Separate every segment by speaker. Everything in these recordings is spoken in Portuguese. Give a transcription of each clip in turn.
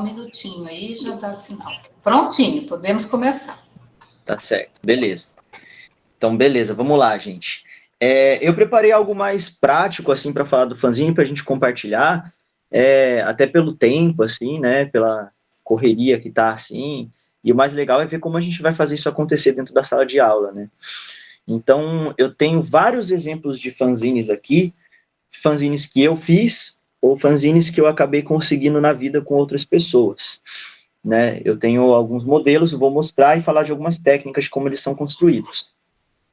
Speaker 1: minutinho aí, já dá sinal. Prontinho, podemos começar.
Speaker 2: Tá certo, beleza. Então, beleza, vamos lá, gente. Eu preparei algo mais prático, assim, para falar do fanzine, para a gente compartilhar, até pelo tempo, assim, né, pela correria que tá, assim, e o mais legal é ver como a gente vai fazer isso acontecer dentro da sala de aula, né. Então, eu tenho vários exemplos de fanzines aqui, fanzines que eu fiz, ou fanzines que eu acabei conseguindo na vida com outras pessoas, né. Eu tenho alguns modelos, vou mostrar e falar de algumas técnicas de como eles são construídos.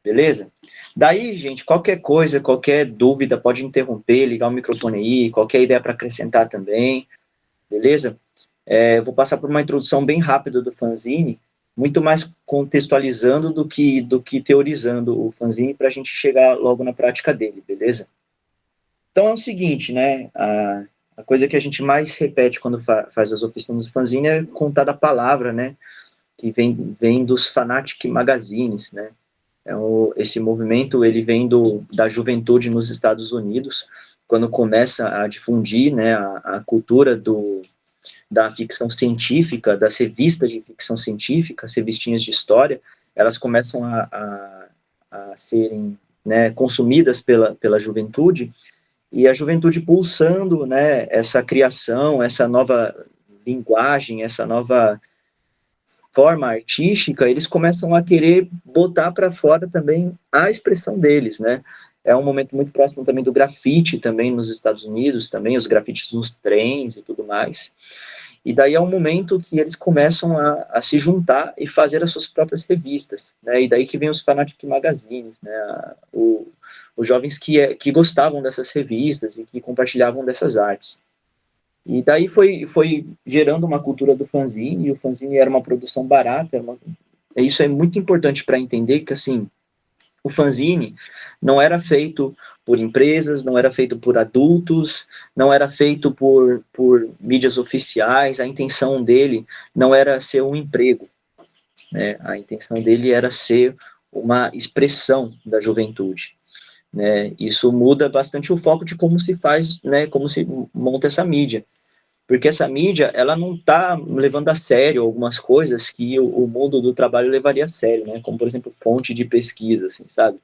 Speaker 2: Beleza? Daí, gente, qualquer coisa, qualquer dúvida, pode interromper, ligar o microfone aí, qualquer ideia para acrescentar também, beleza? Eu vou passar por uma introdução bem rápida do fanzine, muito mais contextualizando do que teorizando o fanzine, para a gente chegar logo na prática dele, beleza? Então é o seguinte, né, a coisa que a gente mais repete quando faz as oficinas do fanzine é contar da palavra, né, que vem dos Fanatic Magazines, né. Esse movimento ele vem da juventude nos Estados Unidos, quando começa a difundir, né, a cultura da ficção científica, das revistas de ficção científica, as revistinhas de história, elas começam a serem, né, consumidas pela juventude, e a juventude pulsando, né, essa criação, essa nova linguagem, essa nova forma artística, eles começam a querer botar para fora também a expressão deles, né? É um momento muito próximo também do grafite, também nos Estados Unidos, também os grafites nos trens e tudo mais. E daí é um momento que eles começam a se juntar e fazer as suas próprias revistas, né? E daí que vem os Fanatic Magazines, né? Os jovens que gostavam dessas revistas e que compartilhavam dessas artes. E daí foi gerando uma cultura do fanzine, e o fanzine era uma produção barata, isso é muito importante para entender que, assim, o fanzine não era feito por empresas, não era feito por adultos, não era feito por mídias oficiais, a intenção dele não era ser um emprego, né? A intenção dele era ser uma expressão da juventude. Né? Isso muda bastante o foco de como se faz, né, como se monta essa mídia, porque essa mídia, ela não está levando a sério algumas coisas que o mundo do trabalho levaria a sério, né, como, por exemplo, fonte de pesquisa, assim, sabe?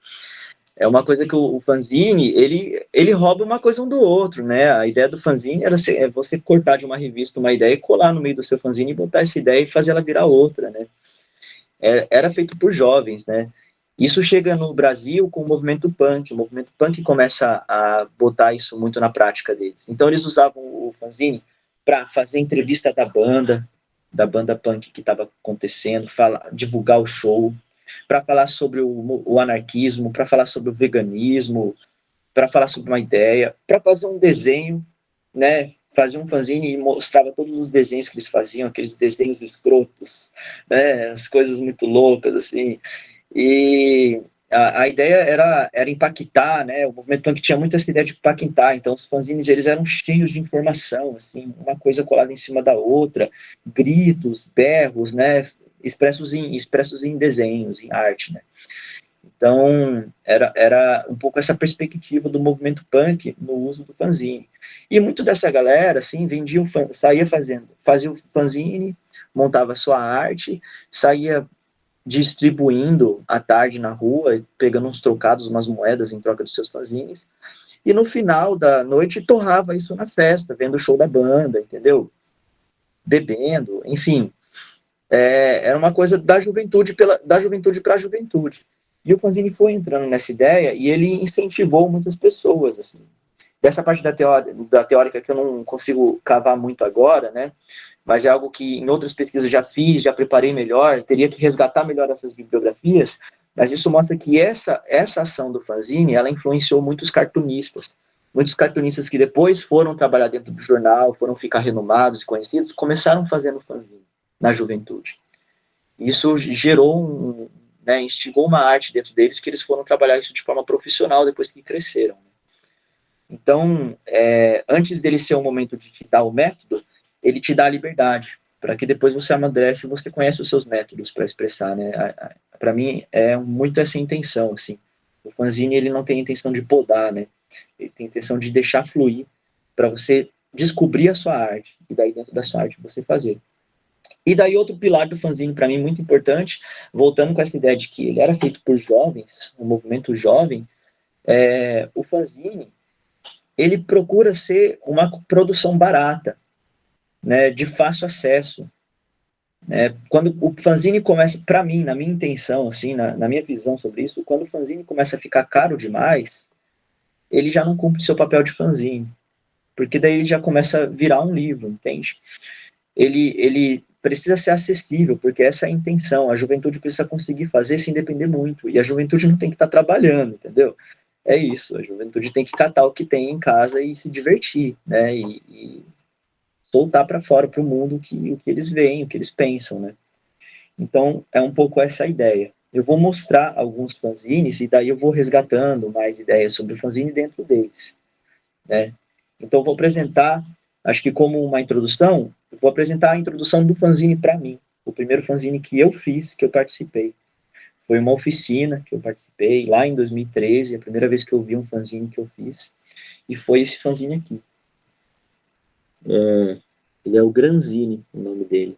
Speaker 2: É uma coisa que o fanzine, ele rouba uma coisa um do outro, né, a ideia do fanzine era você cortar de uma revista uma ideia e colar no meio do seu fanzine e botar essa ideia e fazer ela virar outra, né, era feito por jovens, né. Isso chega no Brasil com o movimento punk começa a botar isso muito na prática deles. Então eles usavam o fanzine para fazer entrevista da banda punk que estava acontecendo, divulgar o show, para falar sobre o anarquismo, para falar sobre o veganismo, para falar sobre uma ideia, para fazer um desenho, né, fazia um fanzine e mostrava todos os desenhos que eles faziam, aqueles desenhos escrotos, né, as coisas muito loucas, assim, e a ideia era impactar, né, o movimento punk tinha muito essa ideia de impactar, então os fanzines, eles eram cheios de informação, assim, uma coisa colada em cima da outra, gritos, berros, né, expressos em desenhos, em arte, né. Então, era um pouco essa perspectiva do movimento punk no uso do fanzine. E muito dessa galera, assim, fazia o fanzine, montava sua arte, saía distribuindo à tarde na rua, pegando uns trocados, umas moedas em troca dos seus fanzines, e no final da noite torrava isso na festa, vendo o show da banda, entendeu? Bebendo, enfim. Era uma coisa da juventude para a juventude. E o fanzine foi entrando nessa ideia e ele incentivou muitas pessoas, assim. Dessa parte da teórica que eu não consigo cavar muito agora, né? Mas é algo que em outras pesquisas já fiz, já preparei melhor, teria que resgatar melhor essas bibliografias, mas isso mostra que essa ação do fanzine, ela influenciou muitos cartunistas que depois foram trabalhar dentro do jornal, foram ficar renomados e conhecidos, começaram fazendo fanzine na juventude. Isso gerou né, instigou uma arte dentro deles que eles foram trabalhar isso de forma profissional depois que cresceram. Então, antes dele ser um momento de te dar o método, ele te dá a liberdade, para que depois você amadurece e você conhece os seus métodos para expressar, né? Para mim, é muito essa intenção, assim. O fanzine, ele não tem a intenção de podar, né? Ele tem a intenção de deixar fluir, para você descobrir a sua arte, e daí dentro da sua arte você fazer. E daí outro pilar do fanzine, para mim, muito importante, voltando com essa ideia de que ele era feito por jovens, um movimento jovem, o fanzine, ele procura ser uma produção barata, né, de fácil acesso. Quando o fanzine começa, para mim, na minha intenção, assim, na minha visão sobre isso, quando o fanzine começa a ficar caro demais, ele já não cumpre seu papel de fanzine, porque daí ele já começa a virar um livro, entende? Ele precisa ser acessível, porque essa é a intenção, a juventude precisa conseguir fazer sem depender muito, e a juventude não tem que estar trabalhando, entendeu? É isso, a juventude tem que catar o que tem em casa e se divertir, né, e soltar para fora, para o mundo, o que eles veem, o que eles pensam, né. Então, é um pouco essa a ideia. Eu vou mostrar alguns fanzines, e daí eu vou resgatando mais ideias sobre o fanzine dentro deles, né. Então, eu vou apresentar, acho que como uma introdução, eu vou apresentar a introdução do fanzine para mim, o primeiro fanzine que eu fiz, que eu participei. Foi uma oficina que eu participei lá em 2013, a primeira vez que eu vi um fanzine que eu fiz, e foi esse fanzine aqui. Ele é o Granzine, o nome dele.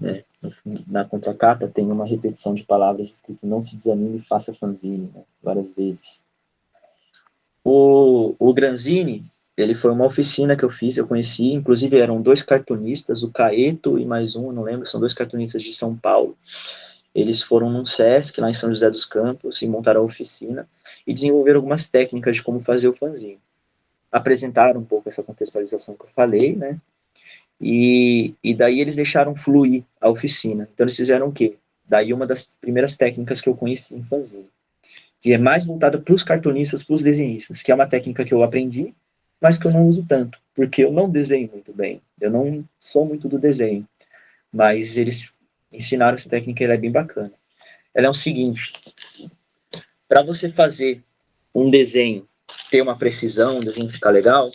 Speaker 2: Né? Na contracapa tem uma repetição de palavras escrito "não se desanime e faça fanzine", né? Várias vezes. O Granzine, ele foi uma oficina que eu fiz, eu conheci, inclusive eram 2 cartunistas, o Caeto e mais um, não lembro, são 2 cartunistas de São Paulo. Eles foram num Sesc, lá em São José dos Campos, e montaram a oficina, e desenvolveram algumas técnicas de como fazer o fanzine. Apresentaram um pouco essa contextualização que eu falei, né? E daí eles deixaram fluir a oficina. Então eles fizeram o quê? Daí uma das primeiras técnicas que eu conheci em fanzine, que é mais voltada para os cartunistas, para os desenhistas, que é uma técnica que eu aprendi, mas que eu não uso tanto, porque eu não desenho muito bem, eu não sou muito do desenho, mas eles ensinaram essa técnica e ela é bem bacana. Ela é o seguinte, para você fazer um desenho ter uma precisão, um desenho ficar legal,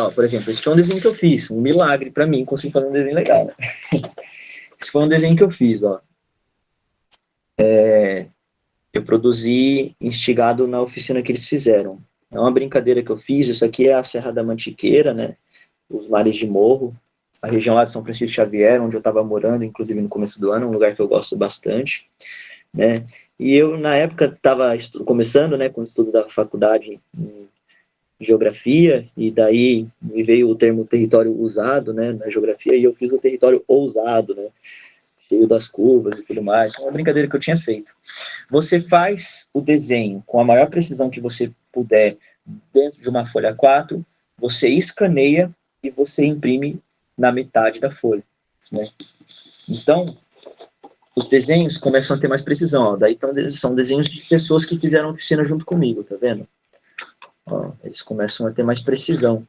Speaker 2: ó, por exemplo, esse foi um desenho que eu fiz, um milagre para mim conseguir fazer um desenho legal, né? Esse foi um desenho que eu fiz, ó. Eu produzi instigado na oficina que eles fizeram. É uma brincadeira que eu fiz, isso aqui é a Serra da Mantiqueira, né? Os mares de morro, a região lá de São Francisco Xavier, onde eu estava morando, inclusive no começo do ano, um lugar que eu gosto bastante, né? E eu, na época, estava começando, né, com o estudo da faculdade em geografia, e daí me veio o termo território usado, né, na geografia, e eu fiz o território ousado, né, cheio das curvas e tudo mais. É uma brincadeira que eu tinha feito. Você faz o desenho com a maior precisão que você puder dentro de uma folha 4, você escaneia e você imprime na metade da folha, né? Então, os desenhos começam a ter mais precisão, ó. Daí são desenhos de pessoas que fizeram oficina junto comigo, tá vendo? Ó, eles começam a ter mais precisão.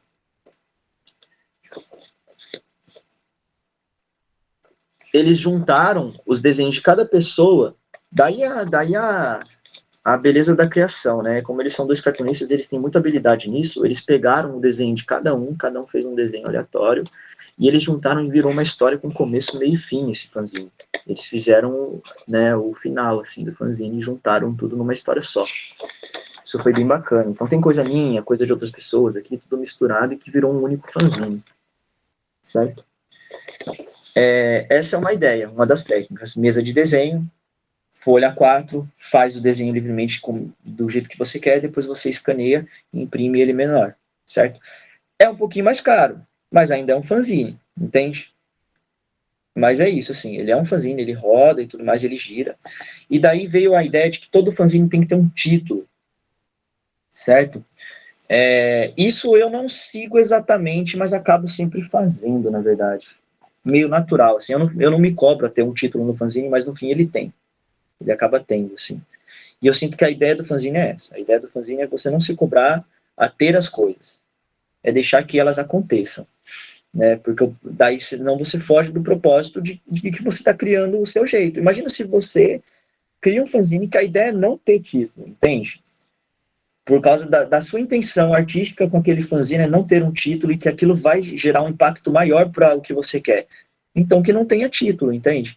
Speaker 2: Eles juntaram os desenhos de cada pessoa, daí a beleza da criação, né? Como eles são 2 cartunistas, eles têm muita habilidade nisso, eles pegaram o desenho de cada um fez um desenho aleatório, e eles juntaram e virou uma história com começo, meio e fim, esse fanzine. Eles fizeram, né, o final, assim, do fanzine e juntaram tudo numa história só. Isso foi bem bacana. Então tem coisa minha, coisa de outras pessoas aqui, tudo misturado e que virou um único fanzine, certo? Essa é uma ideia, uma das técnicas. Mesa de desenho, folha 4, faz o desenho livremente do jeito que você quer, depois você escaneia e imprime ele menor, certo? É um pouquinho mais caro, mas ainda é um fanzine, entende? Mas é isso, assim, ele é um fanzine, ele roda e tudo mais, ele gira. E daí veio a ideia de que todo fanzine tem que ter um título, certo? Isso eu não sigo exatamente, mas acabo sempre fazendo, na verdade. Meio natural, assim, eu não me cobro a ter um título no fanzine, mas no fim ele tem. Ele acaba tendo, assim. E eu sinto que a ideia do fanzine é essa. A ideia do fanzine é você não se cobrar a ter as coisas. É deixar que elas aconteçam. Né? Porque daí senão você foge do propósito de que você está criando o seu jeito. Imagina se você cria um fanzine que a ideia é não ter título, entende? Por causa da sua intenção artística com aquele fanzine é não ter um título e que aquilo vai gerar um impacto maior para o que você quer. Então que não tenha título, entende?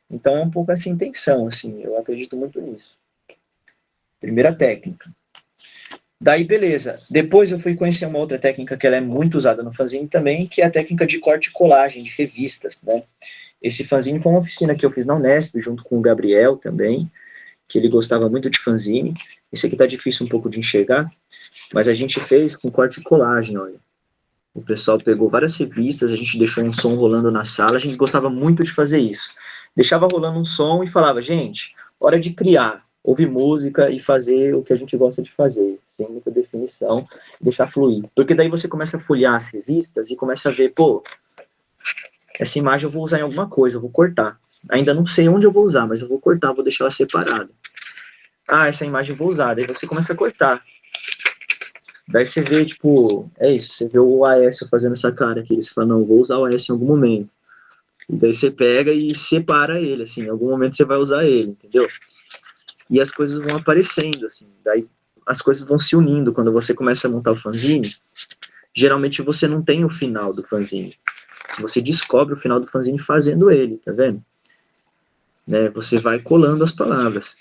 Speaker 2: Então é um pouco essa intenção, assim, eu acredito muito nisso. Primeira técnica. Daí, beleza. Depois eu fui conhecer uma outra técnica que ela é muito usada no fanzine também, que é a técnica de corte e colagem de revistas, né? Esse fanzine foi uma oficina que eu fiz na Unesp, junto com o Gabriel também, que ele gostava muito de fanzine. Esse aqui tá difícil um pouco de enxergar, mas a gente fez com corte e colagem, olha. O pessoal pegou várias revistas, a gente deixou um som rolando na sala, a gente gostava muito de fazer isso. Deixava rolando um som e falava, gente, hora de criar, ouvir música e fazer o que a gente gosta de fazer, sem muita definição, deixar fluir. Porque daí você começa a folhear as revistas e começa a ver, pô, essa imagem eu vou usar em alguma coisa, eu vou cortar. Ainda não sei onde eu vou usar, mas eu vou cortar, vou deixar ela separada. Ah, essa imagem eu vou usar, daí você começa a cortar. Daí você vê, tipo, é isso, você vê o Aécio fazendo essa cara aqui, você fala, não, eu vou usar o Aécio em algum momento. E daí você pega e separa ele, assim, em algum momento você vai usar ele, entendeu? E as coisas vão aparecendo, assim, daí as coisas vão se unindo. Quando você começa a montar o fanzine, geralmente você não tem o final do fanzine. Você descobre o final do fanzine fazendo ele, tá vendo? Né? Você vai colando as palavras.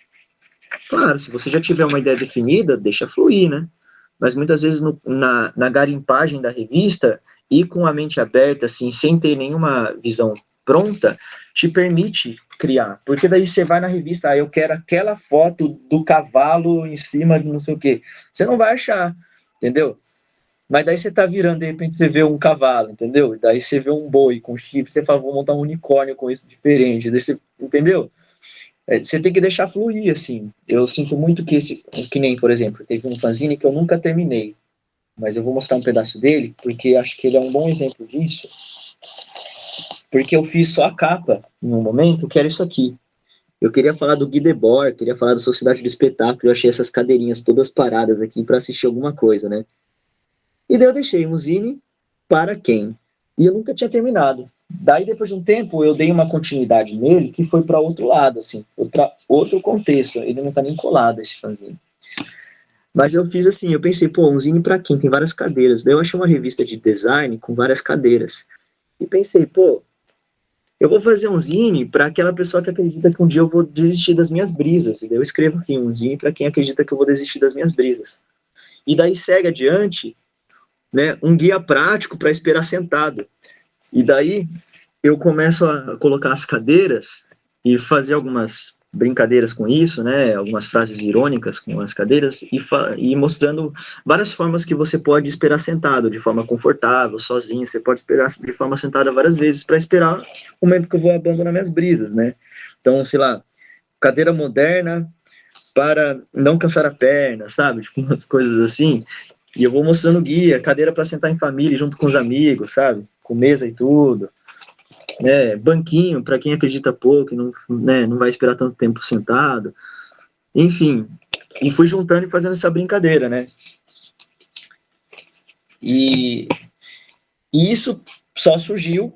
Speaker 2: Claro, se você já tiver uma ideia definida, deixa fluir, né? Mas muitas vezes na garimpagem da revista, e com a mente aberta, assim, sem ter nenhuma visão pronta, te permite criar. Porque daí você vai na revista, eu quero aquela foto do cavalo em cima de não sei o quê. Você não vai achar, entendeu? Mas daí você tá virando, de repente você vê um cavalo, entendeu? Daí você vê um boi com chifre, você fala, vou montar um unicórnio com isso diferente. Daí você, entendeu? Você tem que deixar fluir, assim. Eu sinto muito que nem, por exemplo, teve um fanzine que eu nunca terminei, mas eu vou mostrar um pedaço dele, porque acho que ele é um bom exemplo disso, porque eu fiz só a capa, em um momento, que era isso aqui. Eu queria falar do Guy Debord, queria falar da Sociedade do Espetáculo, eu achei essas cadeirinhas todas paradas aqui para assistir alguma coisa, né? E daí eu deixei um zine para quem? E eu nunca tinha terminado. Daí, depois de um tempo, eu dei uma continuidade nele que foi para outro lado, assim, foi para outro contexto. Ele não tá nem colado, esse fanzine. Mas eu fiz assim, eu pensei, pô, um zine para quem? Tem várias cadeiras. Daí eu achei uma revista de design com várias cadeiras. E pensei, pô, eu vou fazer um zine para aquela pessoa que acredita que um dia eu vou desistir das minhas brisas. E daí eu escrevo aqui, um zine para quem acredita que eu vou desistir das minhas brisas. E daí segue adiante, né, um guia prático para esperar sentado. E daí eu começo a colocar as cadeiras e fazer algumas brincadeiras com isso, né, algumas frases irônicas com as cadeiras e mostrando várias formas que você pode esperar sentado, de forma confortável, sozinho, você pode esperar de forma sentada várias vezes para esperar o momento que eu vou abandonar minhas brisas, né? Então, sei lá, cadeira moderna para não cansar a perna, sabe? Tipo, umas coisas assim. E eu vou mostrando guia, cadeira para sentar em família, junto com os amigos, sabe? Com mesa e tudo. Né? Banquinho para quem acredita pouco, não, né, não vai esperar tanto tempo sentado. Enfim, e fui juntando e fazendo essa brincadeira, né? E, e isso só surgiu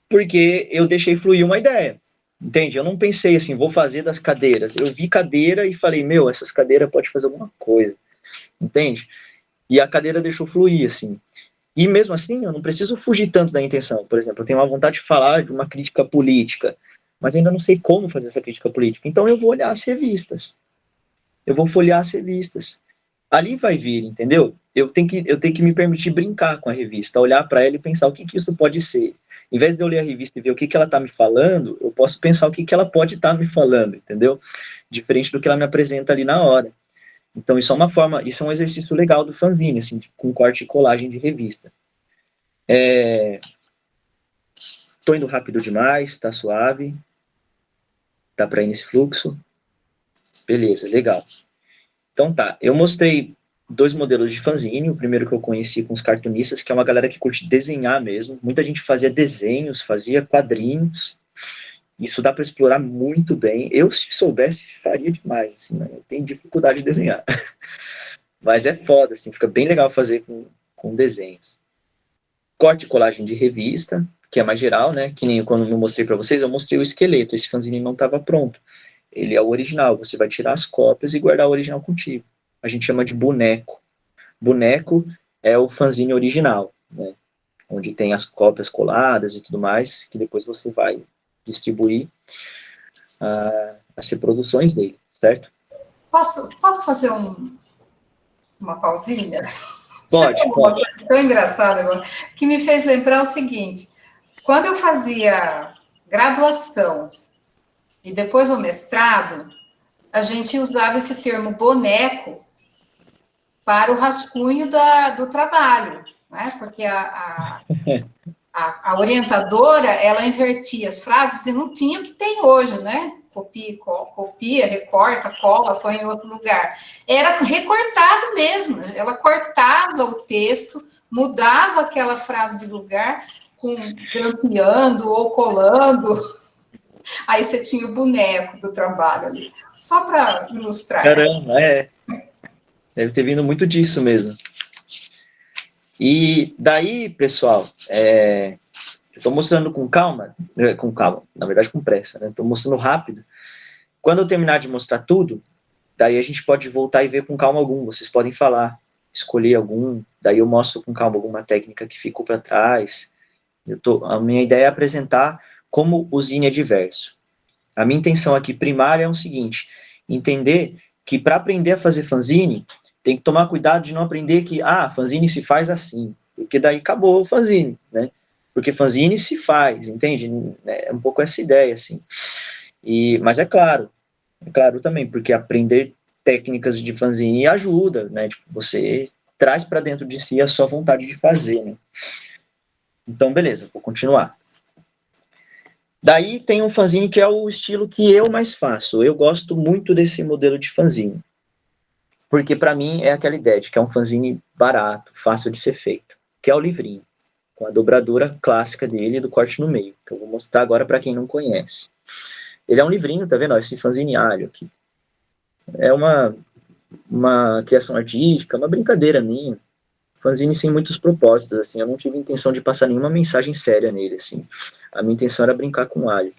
Speaker 2: porque eu deixei fluir uma ideia. Entende? Eu não pensei assim, vou fazer das cadeiras. Eu vi cadeira e falei, meu, essas cadeiras pode fazer alguma coisa. Entende? E a cadeira deixou fluir, assim. E mesmo assim, eu não preciso fugir tanto da intenção. Por exemplo, eu tenho uma vontade de falar de uma crítica política, mas ainda não sei como fazer essa crítica política. Então eu vou olhar as revistas. Eu vou folhear as revistas. Ali vai vir, entendeu? Eu tenho que me permitir brincar com a revista, olhar para ela e pensar o que, que isso pode ser. Em vez de eu ler a revista e ver o que, que ela está me falando, eu posso pensar o que, que ela pode estar me falando, entendeu? Diferente do que ela me apresenta ali na hora. Então isso é uma forma, isso é um exercício legal do fanzine, assim, com corte e colagem de revista. Tô indo rápido demais, tá suave, tá para ir nesse fluxo. Beleza, legal. Então tá, eu mostrei dois modelos de fanzine, o primeiro que eu conheci com os cartunistas, que é uma galera que curte desenhar mesmo. Muita gente fazia desenhos, fazia quadrinhos. Isso dá para explorar muito bem. Eu, se soubesse, faria demais. Assim, né? Eu tenho dificuldade de desenhar. Mas é foda, assim, fica bem legal fazer com desenhos. Corte e colagem de revista, que é mais geral, né? Que nem quando eu mostrei para vocês, eu mostrei o esqueleto. Esse fanzine não estava pronto. Ele é o original. Você vai tirar as cópias e guardar o original contigo. A gente chama de boneco. Boneco é o fanzine original, né? Onde tem as cópias coladas e tudo mais, que depois você vai distribuir as reproduções dele, certo?
Speaker 1: Posso fazer uma pausinha?
Speaker 2: Pode,
Speaker 1: Você falou uma coisa tão engraçada agora, que me fez lembrar o seguinte: quando eu fazia graduação e depois o mestrado, a gente usava esse termo boneco para o rascunho do trabalho, né? Porque a orientadora, ela invertia as frases e não tinha o que tem hoje, né? Copia, recorta, cola, põe em outro lugar. Era recortado mesmo. Ela cortava o texto, mudava aquela frase de lugar, grampeando ou colando. Aí você tinha o boneco do trabalho ali. Só para ilustrar.
Speaker 2: Caramba, deve ter vindo muito disso mesmo. E daí, pessoal, eu estou mostrando com calma, na verdade com pressa, né? Estou mostrando rápido. Quando eu terminar de mostrar tudo, daí a gente pode voltar e ver com calma algum. Vocês podem falar, escolher algum, daí eu mostro com calma alguma técnica que ficou para trás. A minha ideia é apresentar como o zine é diverso. A minha intenção aqui primária é o seguinte: entender que para aprender a fazer fanzine, tem que tomar cuidado de não aprender que, fanzine se faz assim, porque daí acabou o fanzine, né? Porque fanzine se faz, entende? É um pouco essa ideia, assim. Mas é claro também, porque aprender técnicas de fanzine ajuda, né? Tipo, você traz para dentro de si a sua vontade de fazer, né? Então, beleza, vou continuar. Daí tem um fanzine que é o estilo que eu mais faço. Eu gosto muito desse modelo de fanzine. Porque para mim é aquela ideia de que é um fanzine barato, fácil de ser feito, que é o livrinho, com a dobradura clássica dele do corte no meio, que eu vou mostrar agora para quem não conhece. Ele é um livrinho, tá vendo? Esse fanzine alho aqui. É uma criação artística, uma brincadeira minha. Fanzine sem muitos propósitos, assim. Eu não tive intenção de passar nenhuma mensagem séria nele, assim. A minha intenção era brincar com o alho.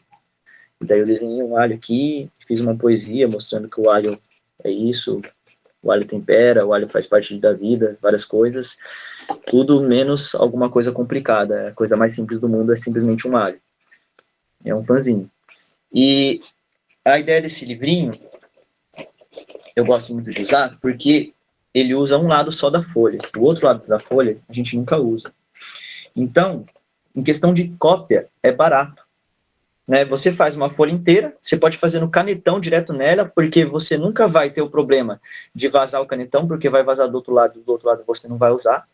Speaker 2: E daí eu desenhei um alho aqui, fiz uma poesia mostrando que o alho é isso, o alho tempera, o alho faz parte da vida, várias coisas. Tudo menos alguma coisa complicada. A coisa mais simples do mundo é simplesmente um alho. É um fanzine. E a ideia desse livrinho, eu gosto muito de usar, porque ele usa um lado só da folha. O outro lado da folha, a gente nunca usa. Então, em questão de cópia, é barato. Né? Você faz uma folha inteira, você pode fazer no canetão direto nela, porque você nunca vai ter o problema de vazar o canetão, porque vai vazar do outro lado você não vai usar.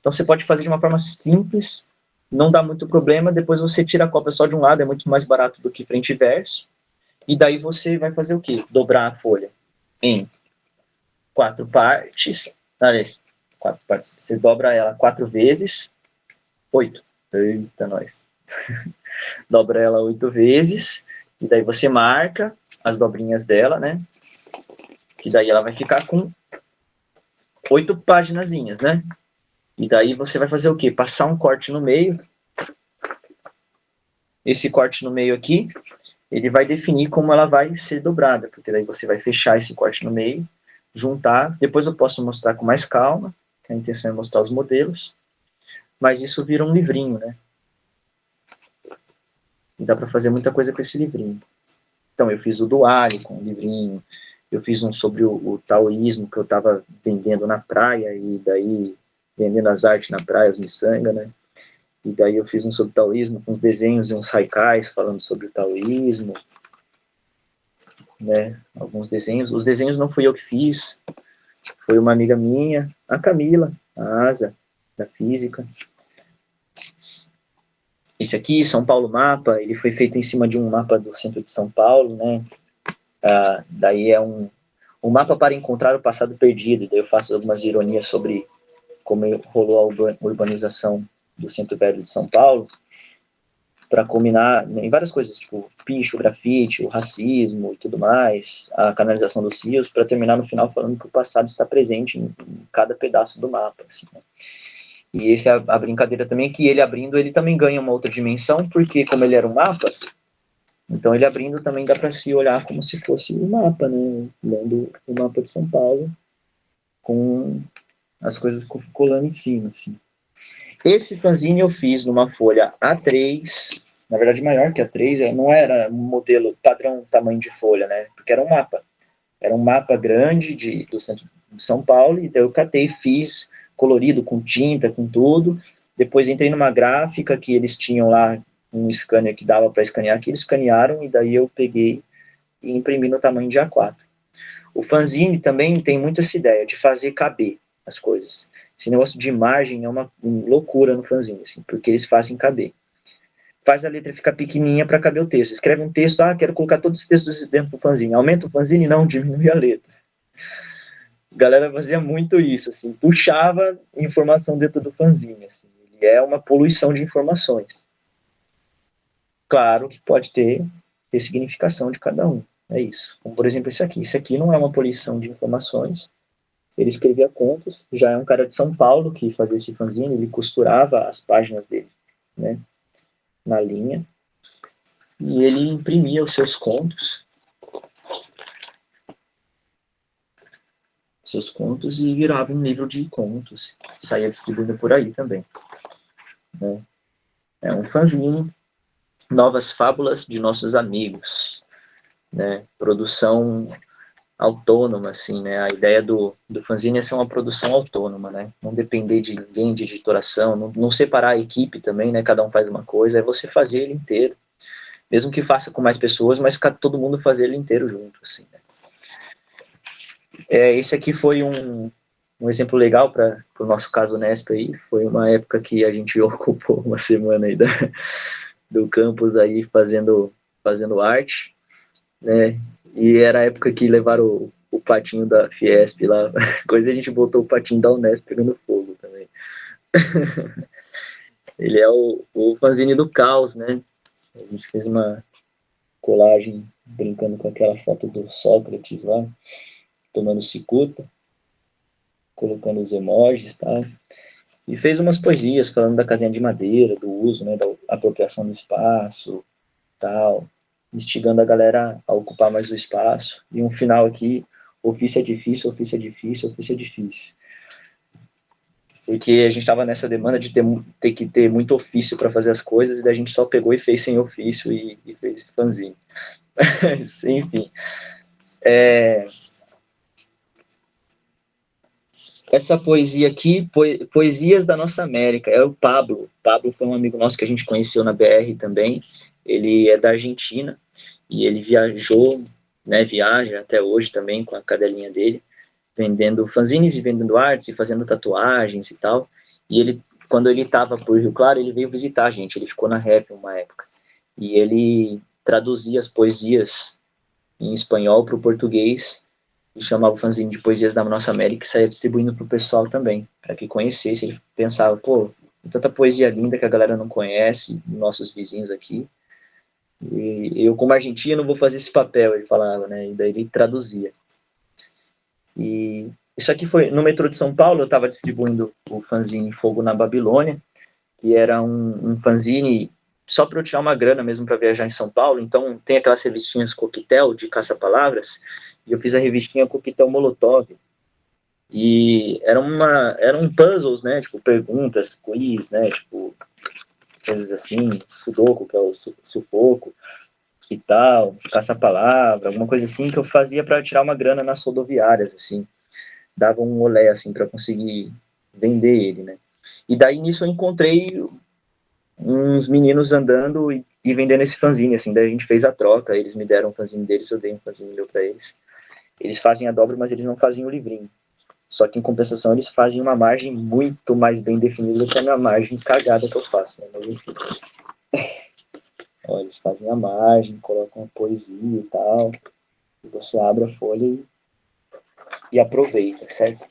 Speaker 2: Então, você pode fazer de uma forma simples, não dá muito problema, depois você tira a cópia só de um lado, é muito mais barato do que frente e verso, e daí você vai fazer o quê? Dobrar a folha em 4 partes. Aliás, 4 partes. Você dobra ela 4 vezes. 8. Eita, nós. Dobra ela 8 vezes. E daí você marca as dobrinhas dela, né? Que daí ela vai ficar com 8 paginazinhas, né? E daí você vai fazer o quê? Passar um corte no meio. Esse corte no meio aqui, ele vai definir como ela vai ser dobrada. Porque daí você vai fechar esse corte no meio, juntar, depois eu posso mostrar com mais calma, que a intenção é mostrar os modelos, mas isso vira um livrinho, né? E dá para fazer muita coisa com esse livrinho. Então, eu fiz o do alho com o livrinho, eu fiz um sobre o taoísmo, que eu estava vendendo na praia, e daí, vendendo as artes na praia, as miçangas, né? E daí eu fiz um sobre o taoísmo, com uns desenhos e uns haikais falando sobre o taoísmo, né? Alguns desenhos. Os desenhos não fui eu que fiz, foi uma amiga minha, a Camila, a Asa, da física. Esse aqui, São Paulo Mapa, ele foi feito em cima de um mapa do centro de São Paulo, né? Daí é um mapa para encontrar o passado perdido. Daí eu faço algumas ironias sobre como rolou a urbanização do centro velho de São Paulo, para combinar em várias coisas, tipo picho, grafite, o racismo e tudo mais, a canalização dos rios, para terminar no final falando que o passado está presente em cada pedaço do mapa. Assim, né? E essa é a brincadeira também, que ele abrindo, ele também ganha uma outra dimensão, porque como ele era um mapa, então ele abrindo também dá para se olhar como se fosse um mapa, né? Lendo o mapa de São Paulo, com as coisas colando em cima, assim. Esse fanzine eu fiz numa folha A3, na verdade maior que A3, não era um modelo padrão tamanho de folha, né? Porque era um mapa. Era um mapa grande do centro de São Paulo, e daí eu catei, fiz colorido, com tinta, com tudo. Depois entrei numa gráfica que eles tinham lá, um scanner que dava para escanear, que eles escanearam, e daí eu peguei e imprimi no tamanho de A4. O fanzine também tem muito essa ideia de fazer caber as coisas. Esse negócio de imagem é uma loucura no fanzine, assim, porque eles fazem caber. Faz a letra ficar pequenininha para caber o texto. Escreve um texto, quero colocar todos os textos dentro do fanzine. Aumenta o fanzine? Não, diminui a letra. A galera fazia muito isso, assim, puxava informação dentro do fanzine, assim. Ele é uma poluição de informações. Claro que pode ter significação de cada um, é isso. Como, por exemplo, esse aqui não é uma poluição de informações. Ele escrevia contos, já é um cara de São Paulo que fazia esse fanzine, ele costurava as páginas dele, né, na linha, e ele imprimia os seus contos, e virava um livro de contos, saía distribuindo por aí também, né. É um fanzine, novas fábulas de nossos amigos, né, produção autônoma, assim, né, a ideia do fanzine é ser uma produção autônoma, né, não depender de ninguém, de editoração, não separar a equipe também, né, cada um faz uma coisa, é você fazer ele inteiro, mesmo que faça com mais pessoas, mas todo mundo fazer ele inteiro junto, assim, né. Esse aqui foi um exemplo legal para o nosso caso Nesp aí, foi uma época que a gente ocupou uma semana aí do campus aí fazendo arte, né, e era a época que levaram o patinho da Fiesp lá, coisa a gente botou o patinho da Unesp pegando fogo também. Ele é o fanzine do caos, né, a gente fez uma colagem brincando com aquela foto do Sócrates lá, tomando cicuta, colocando os emojis, tá? E fez umas poesias falando da casinha de madeira, do uso, né, da apropriação do espaço, tal, instigando a galera a ocupar mais o espaço. E um final aqui, ofício é difícil, ofício é difícil, ofício é difícil. Porque a gente estava nessa demanda de ter que ter muito ofício para fazer as coisas, e daí a gente só pegou e fez sem ofício e fez fanzine. Enfim. Essa poesia aqui, Poesias da Nossa América, é o Pablo. Pablo foi um amigo nosso que a gente conheceu na BR também. Ele é da Argentina e ele viajou, né, viaja até hoje também com a cadelinha dele, vendendo fanzines e vendendo artes e fazendo tatuagens e tal. E ele, quando ele estava por Rio Claro, ele veio visitar a gente, ele ficou na Rap uma época. E ele traduzia as poesias em espanhol para o português e chamava o fanzine de Poesias da Nossa América e saía distribuindo para o pessoal também, para que conhecesse. Ele pensava, pô, tem tanta poesia linda que a galera não conhece, nossos vizinhos aqui, e eu, como argentino, vou fazer esse papel, ele falava, né, e daí ele traduzia. E isso aqui foi no metrô de São Paulo, eu estava distribuindo o fanzine Fogo na Babilônia, que era um fanzine só para eu tirar uma grana mesmo para viajar em São Paulo. Então tem aquelas revistinhas Coquetel de caça-palavras, e eu fiz a revistinha Coquetel Molotov, e eram puzzles, né, tipo perguntas, quiz, né, tipo coisas assim, sudoku, que é o sufoco e tal, caça-palavra, alguma coisa assim que eu fazia para tirar uma grana nas rodoviárias, assim, dava um olé assim para conseguir vender ele, né. E daí nisso eu encontrei uns meninos andando e vendendo esse fanzine, assim, daí a gente fez a troca, eles me deram um fanzine deles, eu dei um fanzine meu para eles. Eles fazem a dobra, mas eles não fazem o livrinho. Só que em compensação eles fazem uma margem muito mais bem definida que a minha margem cagada que eu faço, né? Mas enfim. Ó, eles fazem a margem, colocam a poesia e tal, e você abre a folha e aproveita, certo?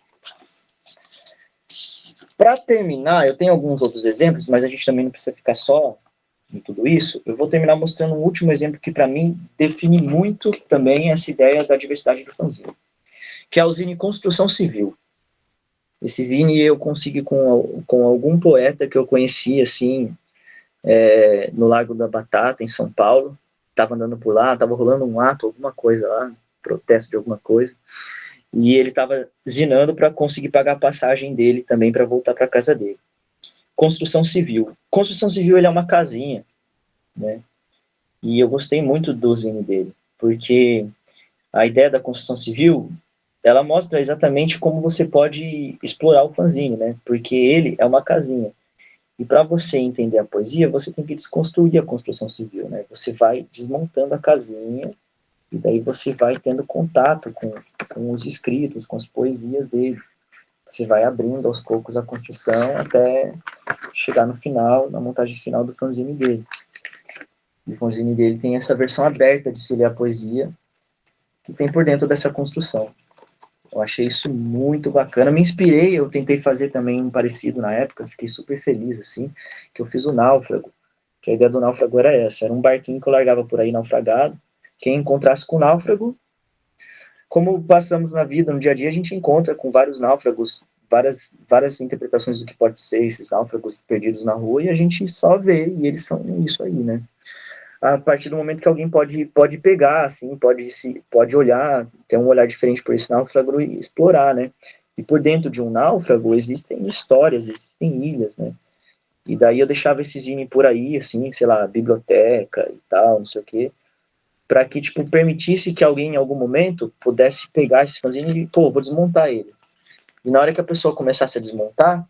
Speaker 2: Para terminar, eu tenho alguns outros exemplos, mas a gente também não precisa ficar só em tudo isso. Eu vou terminar mostrando um último exemplo que, para mim, define muito também essa ideia da diversidade do fanzine, que é o zine Construção Civil. Esse zine eu consegui com algum poeta que eu conheci, assim, no Largo da Batata, em São Paulo. Estava andando por lá, estava rolando um ato, alguma coisa lá, protesto de alguma coisa, e ele estava zinando para conseguir pagar a passagem dele também para voltar para casa dele. Construção Civil. Construção Civil, ele é uma casinha, né? E eu gostei muito do zine dele, porque a ideia da construção civil, ela mostra exatamente como você pode explorar o fanzine, né? Porque ele é uma casinha. E para você entender a poesia, você tem que desconstruir a construção civil, né? Você vai desmontando a casinha e daí você vai tendo contato com os escritos, com as poesias dele. Você vai abrindo aos poucos a construção até chegar no final, na montagem final do fanzine dele. E o fanzine dele tem essa versão aberta de se ler a poesia, que tem por dentro dessa construção. Eu achei isso muito bacana, me inspirei, eu tentei fazer também um parecido na época, fiquei super feliz, assim, que eu fiz o Náufrago, que a ideia do Náufrago era essa, era um barquinho que eu largava por aí naufragado, quem encontrasse com o náufrago, como passamos na vida, no dia a dia, a gente encontra com vários náufragos, várias interpretações do que pode ser esses náufragos perdidos na rua, e a gente só vê, e eles são isso aí, né? A partir do momento que alguém pode pegar, assim, pode olhar, ter um olhar diferente por esse náufrago e explorar, né? E por dentro de um náufrago existem histórias, existem ilhas, né? E daí eu deixava esse zine por aí, assim, sei lá, biblioteca e tal, não sei o quê, para que, tipo, permitisse que alguém em algum momento pudesse pegar esse fanzine e, pô, vou desmontar ele. E na hora que a pessoa começasse a desmontar,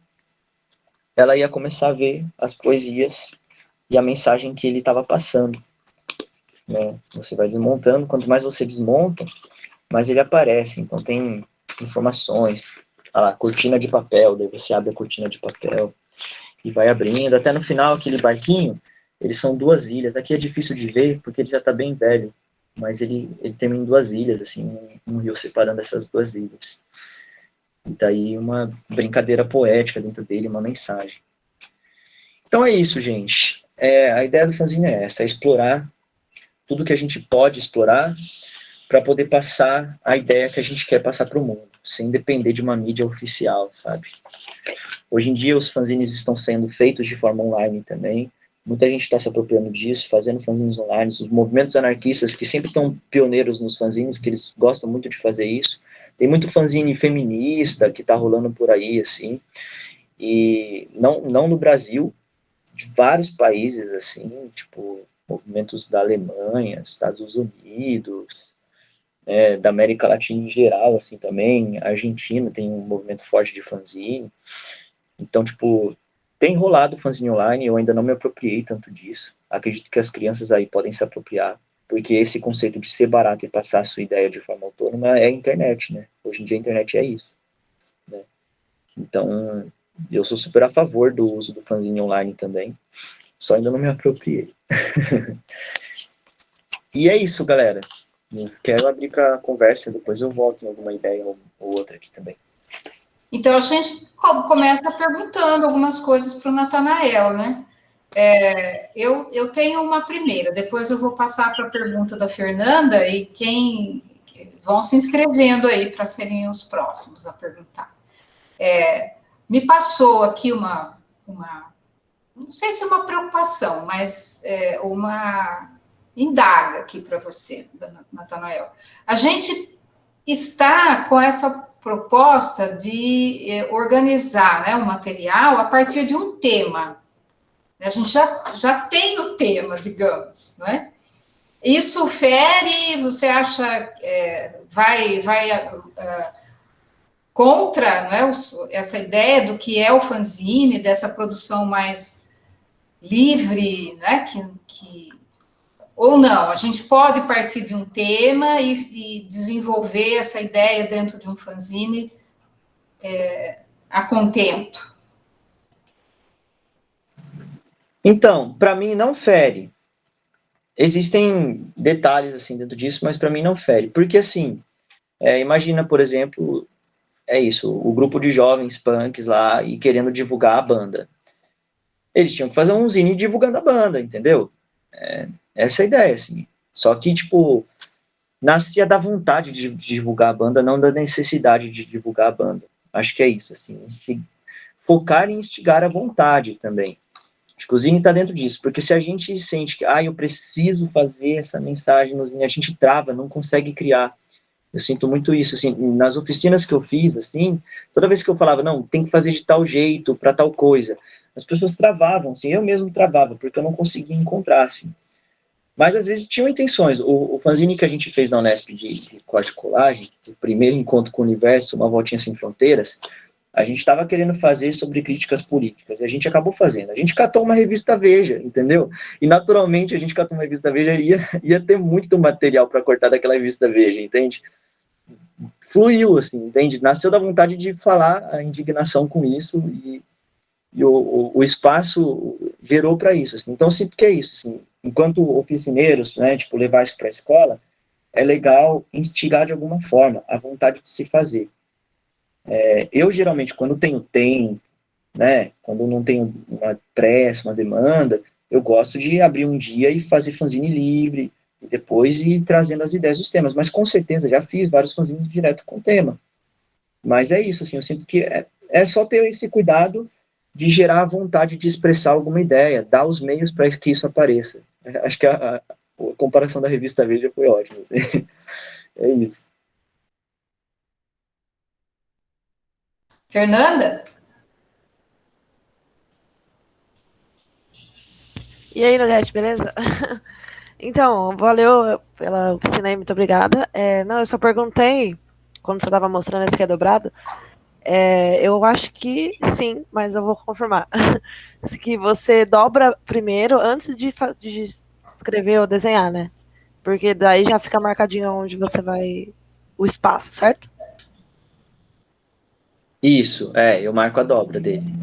Speaker 2: ela ia começar a ver as poesias e a mensagem que ele estava passando, né? Você vai desmontando, quanto mais você desmonta, mais ele aparece. Então tem informações, cortina de papel, daí você abre a cortina de papel e vai abrindo, até no final aquele barquinho, eles são duas ilhas. Aqui é difícil de ver porque ele já está bem velho, mas ele termina em duas ilhas, assim, um rio separando essas duas ilhas. E daí uma brincadeira poética dentro dele, uma mensagem. Então é isso, gente. A ideia do fanzine é essa, é explorar tudo que a gente pode explorar para poder passar a ideia que a gente quer passar para o mundo, sem depender de uma mídia oficial, sabe? Hoje em dia os fanzines estão sendo feitos de forma online também, muita gente está se apropriando disso, fazendo fanzines online, os movimentos anarquistas que sempre estão pioneiros nos fanzines, que eles gostam muito de fazer isso, tem muito fanzine feminista que está rolando por aí, assim, e não no Brasil, de vários países, assim, tipo, movimentos da Alemanha, Estados Unidos, da América Latina em geral, assim, também, a Argentina tem um movimento forte de fanzine, então, tipo, tem rolado fanzine online, eu ainda não me apropriei tanto disso, acredito que as crianças aí podem se apropriar, porque esse conceito de ser barato e passar a sua ideia de forma autônoma é a internet, né, hoje em dia a internet é isso, né, então, eu sou super a favor do uso do fanzine online também, só ainda não me apropriei. E é isso, galera. Eu quero abrir para conversa, depois eu volto em alguma ideia ou outra aqui também.
Speaker 1: Então, a gente começa perguntando algumas coisas para o Natanael, né? Eu tenho uma primeira, depois eu vou passar para a pergunta da Fernanda e quem vão se inscrevendo aí para serem os próximos a perguntar. Me passou aqui não sei se é uma preocupação, mas uma indaga aqui para você, Natanael. A gente está com essa proposta de organizar, né, o material a partir de um tema. A gente já tem o tema, digamos, não é? Isso fere, você acha, vai contra, não é, essa ideia do que é o fanzine, dessa produção mais livre, né, ou não, a gente pode partir de um tema e desenvolver essa ideia dentro de um fanzine a contento.
Speaker 2: Então, para mim não fere. Existem detalhes assim dentro disso, mas para mim não fere. Porque assim, imagina, por exemplo, o grupo de jovens punks lá e querendo divulgar a banda. Eles tinham que fazer um zine divulgando a banda, entendeu? Essa é a ideia, assim. Só que, tipo, nascia da vontade de divulgar a banda, não da necessidade de divulgar a banda. Acho que é isso, assim. Focar em instigar a vontade também. Acho que o zine está dentro disso, porque se a gente sente que, eu preciso fazer essa mensagem no zine, a gente trava, não consegue criar. Eu sinto muito isso, assim, nas oficinas que eu fiz, assim, toda vez que eu falava, não, tem que fazer de tal jeito, para tal coisa, as pessoas travavam, assim, eu mesmo travava, porque eu não conseguia encontrar, assim. Mas às vezes tinham intenções. O fanzine que a gente fez na Unesp de corte e colagem, o primeiro encontro com o universo, uma voltinha sem fronteiras, a gente estava querendo fazer sobre críticas políticas, e a gente acabou fazendo. A gente catou uma revista Veja, entendeu? E naturalmente a gente catou uma revista Veja e ia ter muito material para cortar daquela revista Veja, entende? Fluiu, assim, entende? Nasceu da vontade de falar a indignação com isso, e o espaço gerou para isso, assim. Então eu sinto que é isso, assim, enquanto oficineiros, né, tipo, levar isso para a escola, é legal instigar de alguma forma a vontade de se fazer. Eu geralmente, quando tenho tempo, né, quando não tenho uma pressa, uma demanda, eu gosto de abrir um dia e fazer fanzine livre, e depois ir trazendo as ideias dos temas, mas com certeza já fiz vários fanzines direto com o tema. Mas é isso, assim, eu sinto que é só ter esse cuidado de gerar a vontade de expressar alguma ideia, dar os meios para que isso apareça. Acho que a comparação da revista Veja foi ótima. Assim. É isso.
Speaker 1: Fernanda?
Speaker 3: E aí, Nogete, beleza? Então, valeu pela oficina aí, muito obrigada. Não, eu só perguntei, quando você estava mostrando esse que é dobrado, eu acho que sim, mas eu vou confirmar. Que você dobra primeiro antes de escrever ou desenhar, né? Porque daí já fica marcadinho onde você vai, o espaço, certo?
Speaker 2: Isso, eu marco a dobra dele.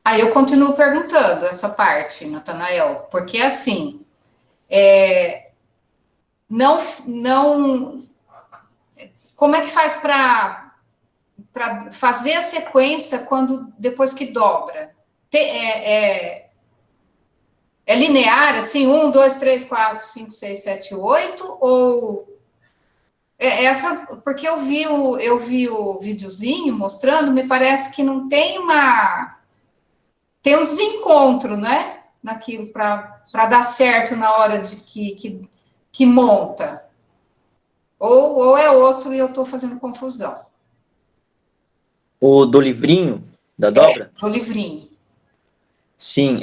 Speaker 1: Aí eu continuo perguntando essa parte, Natanael, porque assim, não, como é que faz para fazer a sequência depois que dobra? É linear, assim, 1, 2, 3, 4, 5, 6, 7, 8, ou porque eu vi o videozinho mostrando, me parece que não tem tem um desencontro, né, naquilo para dar certo na hora de que monta. Ou é outro e eu estou fazendo confusão.
Speaker 2: O do livrinho, da dobra?
Speaker 1: Do livrinho.
Speaker 2: Sim,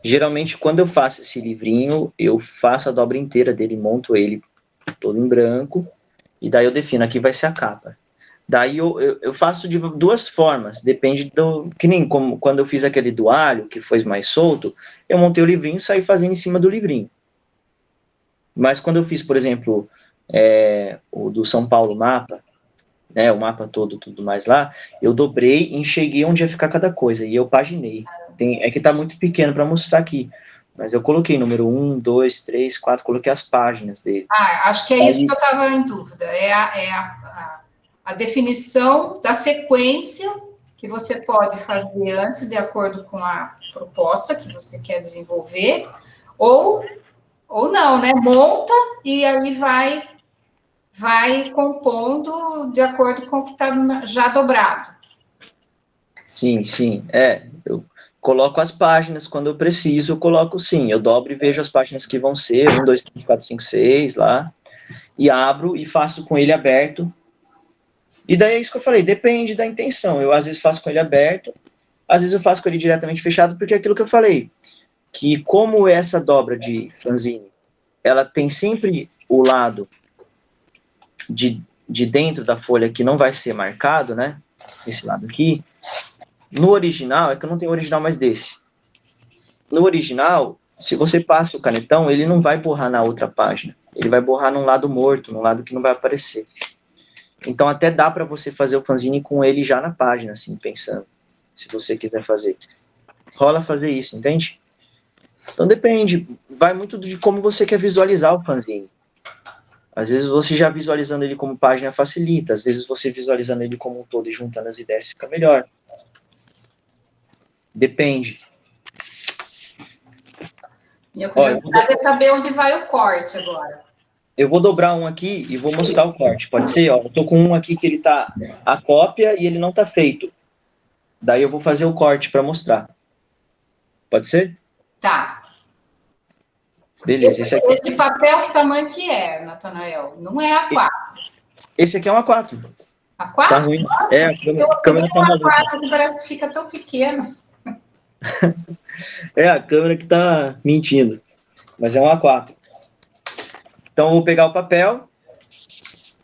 Speaker 2: geralmente quando eu faço esse livrinho, eu faço a dobra inteira dele, monto ele todo em branco, e daí eu defino, aqui vai ser a capa. Daí eu faço de duas formas, depende do... Que nem como quando eu fiz aquele do alho, que foi mais solto, eu montei o livrinho e saí fazendo em cima do livrinho. Mas quando eu fiz, por exemplo, o do São Paulo mapa, né, o mapa todo, tudo mais lá, eu dobrei e enxerguei onde ia ficar cada coisa, e eu paginei. É que tá muito pequeno para mostrar aqui, mas eu coloquei número 1, 2, 3, 4, coloquei as páginas dele.
Speaker 1: Acho que é isso que eu estava em dúvida, a definição da sequência que você pode fazer antes, de acordo com a proposta que você quer desenvolver, ou não, né? Monta e aí vai compondo de acordo com o que está já dobrado.
Speaker 2: Sim, eu coloco as páginas quando eu preciso, eu coloco sim, eu dobro e vejo as páginas que vão ser, 1, 2, 3, 4, 5, 6 lá, e abro e faço com ele aberto. E daí é isso que eu falei, depende da intenção. Eu às vezes faço com ele aberto, às vezes eu faço com ele diretamente fechado, porque é aquilo que eu falei, que como essa dobra de fanzine, ela tem sempre o lado de dentro da folha que não vai ser marcado, né? Esse lado aqui. No original, é que eu não tenho original mais desse. No original, se você passa o canetão, ele não vai borrar na outra página. Ele vai borrar num lado morto, num lado que não vai aparecer. Então até dá para você fazer o fanzine com ele já na página, assim, pensando. Se você quiser fazer. Rola fazer isso, entende? Então depende. Vai muito de como você quer visualizar o fanzine. Às vezes você já visualizando ele como página facilita. Às vezes você visualizando ele como um todo e juntando as ideias fica melhor. Depende.
Speaker 1: Minha curiosidade é saber onde vai o corte agora.
Speaker 2: Eu vou dobrar um aqui e vou mostrar o corte. Pode ser? Ó, eu tô com um aqui que ele tá a cópia e ele não tá feito. Daí eu vou fazer o corte para mostrar. Pode ser?
Speaker 1: Tá.
Speaker 2: Beleza.
Speaker 1: Esse papel, que tamanho que é, Natanael? Não é A4.
Speaker 2: Esse aqui é um A4.
Speaker 1: A4?
Speaker 2: Tá ruim.
Speaker 1: Nossa,
Speaker 2: A câmera tá maluca.
Speaker 1: A4 que parece que fica tão pequeno.
Speaker 2: É a câmera que tá mentindo. Mas é um A4. Então, eu vou pegar o papel,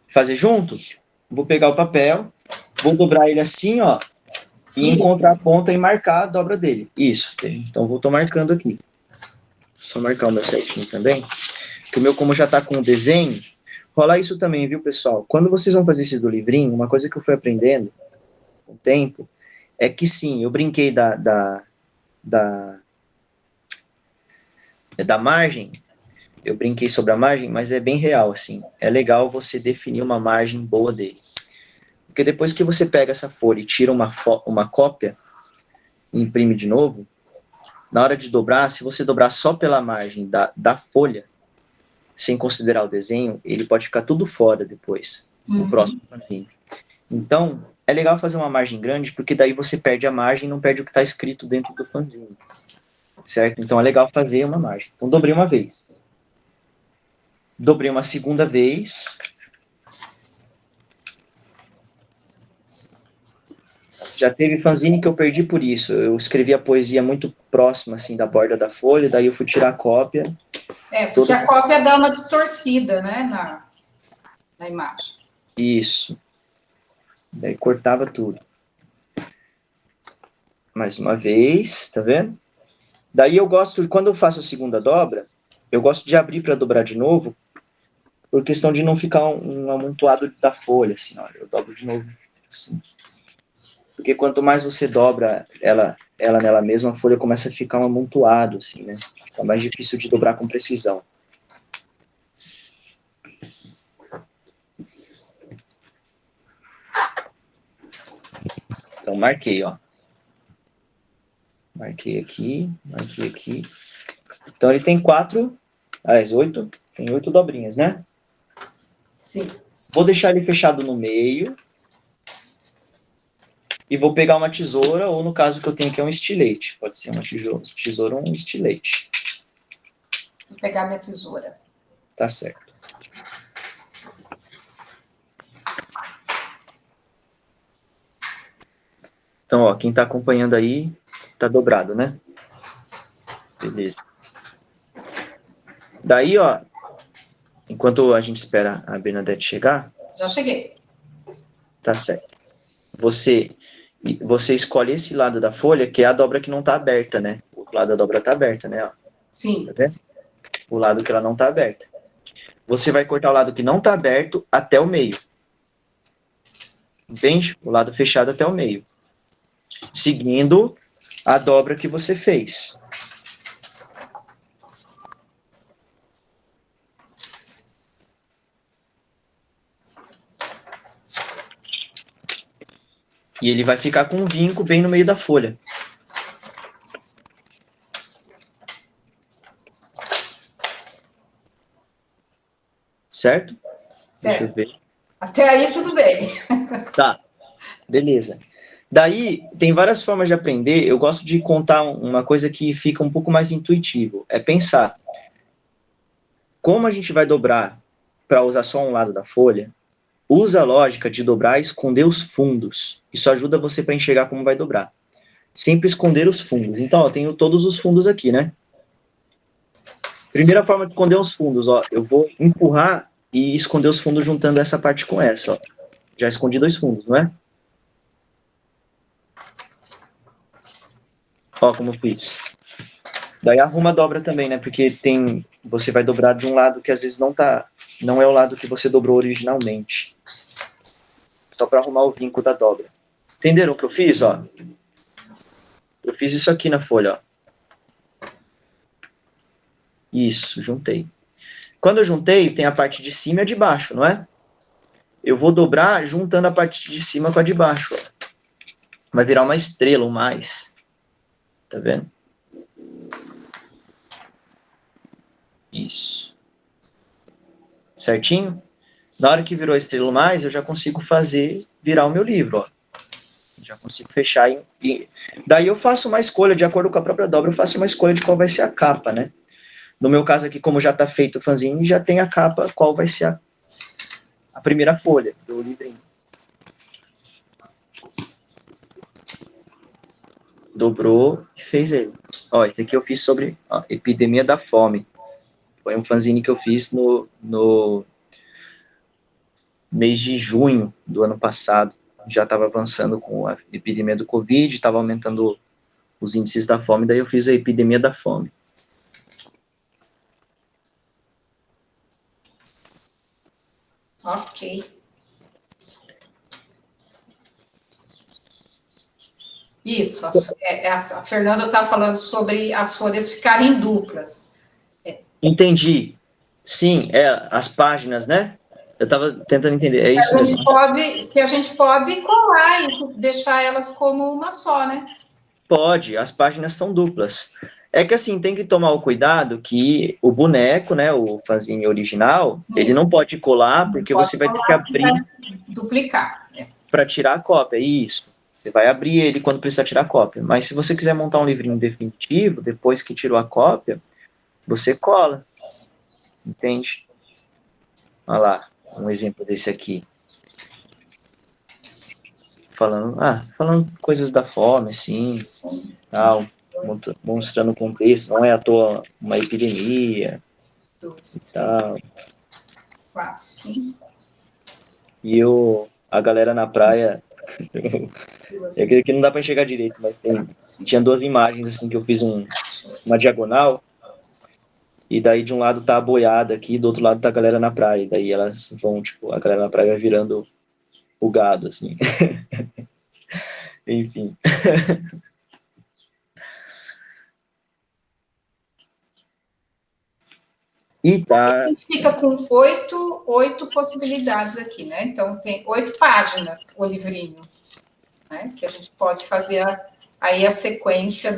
Speaker 2: fazer junto. Vou pegar o papel, vou dobrar ele assim, ó, e encontrar a ponta e marcar a dobra dele. Isso. Então, eu tô marcando aqui. Só marcar o meu certinho também. Que o meu, como já tá com o desenho, rola isso também, viu, pessoal? Quando vocês vão fazer isso do livrinho, uma coisa que eu fui aprendendo com o tempo, é que sim, eu brinquei da margem, eu brinquei sobre a margem, mas é bem real, assim. É legal você definir uma margem boa dele. Porque depois que você pega essa folha e tira uma cópia, e imprime de novo, na hora de dobrar, se você dobrar só pela margem da folha, sem considerar o desenho, ele pode ficar tudo fora depois, no próximo fanzine. Então, é legal fazer uma margem grande, porque daí você perde a margem e não perde o que está escrito dentro do fanzine. Certo? Então, é legal fazer uma margem. Então, dobrei uma vez. Dobrei uma segunda vez. Já teve fanzine que eu perdi por isso. Eu escrevi a poesia muito próxima, assim, da borda da folha, daí eu fui tirar a cópia.
Speaker 1: Porque a cópia dá uma distorcida, né, na imagem.
Speaker 2: Isso. Daí cortava tudo. Mais uma vez, tá vendo? Daí eu gosto, quando eu faço a segunda dobra, eu gosto de abrir para dobrar de novo, por questão de não ficar um amontoado da folha, assim, ó. Eu dobro de novo, assim. Porque quanto mais você dobra ela nela mesma, a folha começa a ficar um amontoado, assim, né? Fica mais difícil de dobrar com precisão. Então, marquei, ó. Marquei aqui, marquei aqui. Então, ele tem 8, tem 8 dobrinhas, né?
Speaker 1: Sim.
Speaker 2: Vou deixar ele fechado no meio. E vou pegar uma tesoura, ou no caso que eu tenho aqui é um estilete. Pode ser uma tesoura ou um estilete.
Speaker 1: Vou pegar minha tesoura.
Speaker 2: Tá certo. Então, ó, quem tá acompanhando aí, tá dobrado, né? Beleza. Daí, ó, enquanto a gente espera a Bernadette chegar...
Speaker 1: Já cheguei.
Speaker 2: Tá certo. Você escolhe esse lado da folha, que é a dobra que não tá aberta, né? O lado da dobra tá aberta, né? Ó.
Speaker 1: Sim.
Speaker 2: Tá vendo? O lado que ela não tá aberta. Você vai cortar o lado que não tá aberto até o meio. Entende? O lado fechado até o meio. Seguindo a dobra que você fez. E ele vai ficar com um vinco bem no meio da folha. Certo? Deixa eu ver.
Speaker 1: Até aí tudo bem.
Speaker 2: Tá, beleza. Daí, tem várias formas de aprender. Eu gosto de contar uma coisa que fica um pouco mais intuitivo. É pensar como a gente vai dobrar para usar só um lado da folha. Usa a lógica de dobrar e esconder os fundos. Isso ajuda você para enxergar como vai dobrar. Sempre esconder os fundos. Então, eu tenho todos os fundos aqui, né? Primeira forma de esconder os fundos, ó. Eu vou empurrar e esconder os fundos juntando essa parte com essa, ó. Já escondi 2 fundos, não é? Ó, como eu fiz. Daí arruma a dobra também, né? Porque você vai dobrar de um lado que às vezes não é o lado que você dobrou originalmente. Só para arrumar o vinco da dobra. Entenderam o que eu fiz, ó? Eu fiz isso aqui na folha, ó. Isso, juntei. Quando eu juntei, tem a parte de cima e a de baixo, não é? Eu vou dobrar juntando a parte de cima com a de baixo, ó. Vai virar uma estrela, um mais. Tá vendo? Isso. Certinho? Na hora que virou a estrela mais, eu já consigo fazer virar o meu livro, ó. Já consigo fechar. Daí eu faço uma escolha, de acordo com a própria dobra, eu faço uma escolha de qual vai ser a capa, né? No meu caso aqui, como já está feito o fanzine, já tem a capa, qual vai ser a primeira folha do livrinho. dobrou e fez ele. Ó, esse aqui eu fiz sobre a epidemia da fome. Foi um fanzine que eu fiz no mês de junho do ano passado. Já estava avançando com a epidemia do Covid, estava aumentando os índices da fome, daí eu fiz a epidemia da fome.
Speaker 1: Ok. Isso, a Fernanda está falando sobre as folhas ficarem duplas.
Speaker 2: Entendi. Sim, as páginas, né? Eu estava tentando entender, é isso mesmo.
Speaker 1: A gente pode colar e deixar elas como uma só, né?
Speaker 2: Pode, as páginas são duplas. É que assim, tem que tomar o cuidado que o boneco, né, o fanzine original,
Speaker 1: Sim.
Speaker 2: ele não pode colar, porque
Speaker 1: Pode
Speaker 2: você vai ter
Speaker 1: colar,
Speaker 2: que abrir
Speaker 1: duplicar.
Speaker 2: para tirar a cópia, isso. Você vai abrir ele quando precisar tirar a cópia. Mas se você quiser montar um livrinho definitivo, depois que tirou a cópia, você cola. Entende? Olha lá, um exemplo desse aqui. Falando coisas da fome, assim, tal, mostrando o contexto, não é à toa uma epidemia,
Speaker 1: 2,
Speaker 2: tal.
Speaker 1: 3, 4, 5.
Speaker 2: E a galera na praia, é que não dá para enxergar direito, mas tinha 2 imagens, assim, que eu fiz uma diagonal, e daí de um lado tá a boiada aqui, do outro lado tá a galera na praia, e daí elas vão, tipo, a galera na praia vai virando o gado, assim. Enfim. E tá.
Speaker 1: A gente fica com 8 possibilidades aqui, né? Então, tem 8 páginas o livrinho, né? Que a gente pode fazer aí a sequência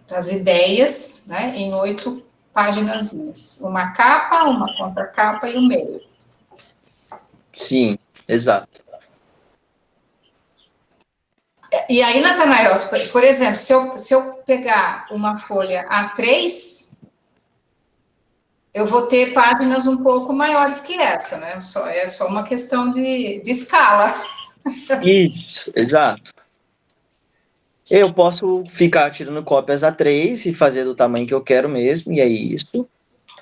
Speaker 1: das ideias, né? Em 8 paginazinhas. Uma capa, uma contracapa e o meio.
Speaker 2: Sim, exato.
Speaker 1: E aí, Natanael, por exemplo, se eu pegar uma folha A3, eu vou ter páginas um pouco maiores que essa, né? É só uma questão de escala.
Speaker 2: Isso, exato. Eu posso ficar tirando cópias A3 e fazer do tamanho que eu quero mesmo, e é isso.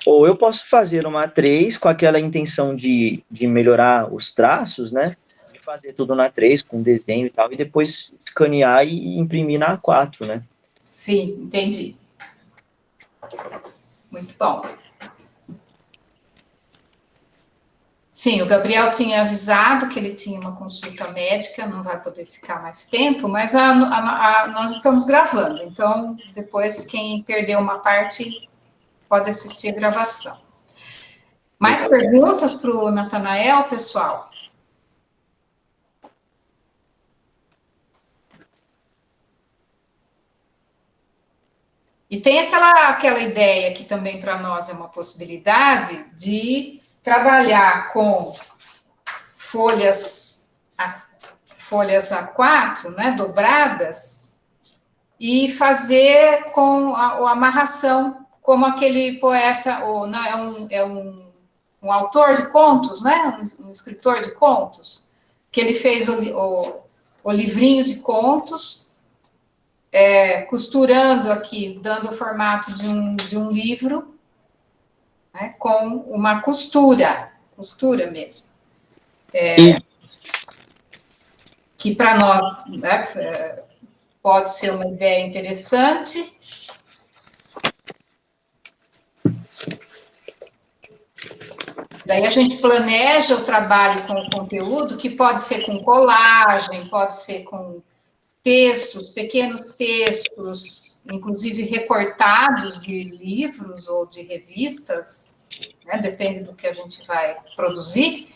Speaker 2: Ou eu posso fazer uma A3 com aquela intenção de melhorar os traços, né? E fazer tudo na A3 com desenho e tal, e depois escanear e imprimir na A4, né?
Speaker 1: Sim, entendi. Muito bom. Sim, o Gabriel tinha avisado que ele tinha uma consulta médica, não vai poder ficar mais tempo, mas nós estamos gravando, então depois quem perdeu uma parte pode assistir a gravação. Mais perguntas para o Natanael, pessoal? E tem aquela ideia que também para nós é uma possibilidade de trabalhar com folhas A4, né, dobradas, e fazer com a amarração, como aquele poeta, ou não, um autor de contos, né, um escritor de contos, que ele fez o livrinho de contos, costurando aqui, dando o formato de um livro, né, com uma costura mesmo. Que para nós, né, pode ser uma ideia interessante. Daí a gente planeja o trabalho com o conteúdo, que pode ser com colagem, pode ser com textos, pequenos textos, inclusive recortados de livros ou de revistas, né, depende do que a gente vai produzir,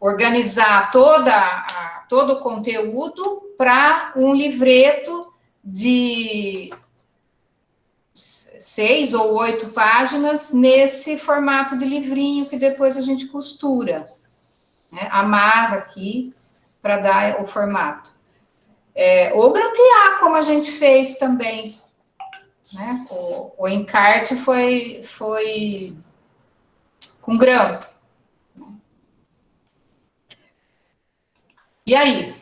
Speaker 1: organizar todo o conteúdo para um livreto de 6 ou 8 páginas nesse formato de livrinho que depois a gente costura, né, amarra aqui para dar o formato. Ou grampear, como a gente fez também, né? O encarte foi com grampo. E aí?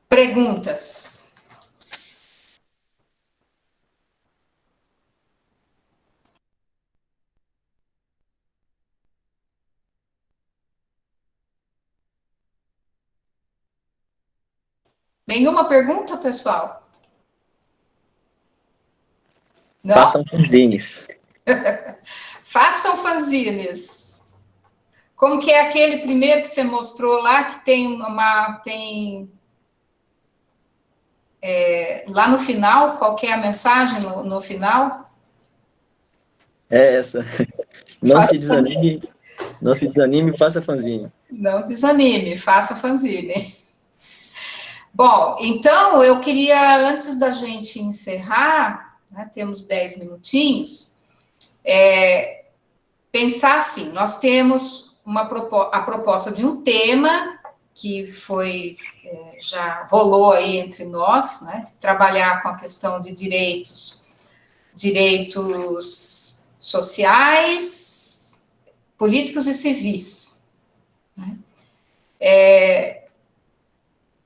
Speaker 1: Perguntas? Nenhuma pergunta, pessoal? Não?
Speaker 2: Façam fanzines.
Speaker 1: Façam fanzines. Como que é aquele primeiro que você mostrou lá, que tem lá no final, qual que é a mensagem no final?
Speaker 2: É essa. Não
Speaker 1: Faça
Speaker 2: se desanime, não se desanime, faça fanzine.
Speaker 1: Não desanime, faça fanzine. Bom, então eu queria, antes da gente encerrar, né, temos 10 minutinhos, pensar assim, nós temos a proposta de um tema que já rolou aí entre nós, né, de trabalhar com a questão de direitos sociais, políticos e civis. Né?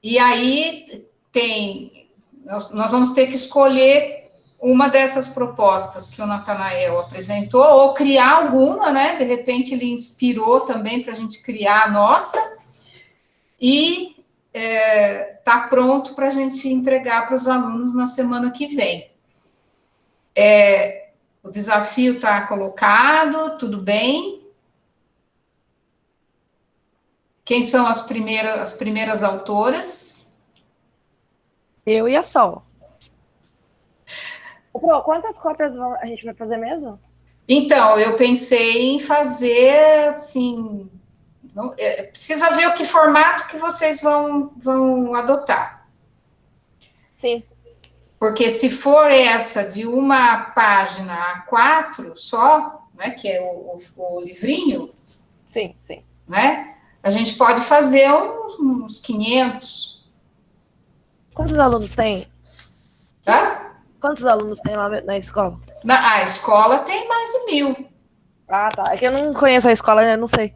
Speaker 1: E aí nós vamos ter que escolher uma dessas propostas que o Natanael apresentou, ou criar alguma, né? De repente ele inspirou também para a gente criar a nossa, e tá pronto para a gente entregar para os alunos na semana que vem. O desafio está colocado, tudo bem? Quem são as primeiras autoras?
Speaker 3: Eu e a Sol. Pro, quantas cópias a gente vai fazer mesmo?
Speaker 1: Então, eu pensei em fazer, assim, precisa ver o que formato que vocês vão adotar.
Speaker 3: Sim.
Speaker 1: Porque se for essa de uma página A4 só, né, que é o livrinho,
Speaker 3: sim, sim,
Speaker 1: né, a gente pode fazer uns 500.
Speaker 3: Quantos alunos tem?
Speaker 1: Tá?
Speaker 3: Quantos alunos tem lá na escola?
Speaker 1: A escola tem mais de 1.000.
Speaker 3: Ah, tá. É que eu não conheço a escola, né? Não sei.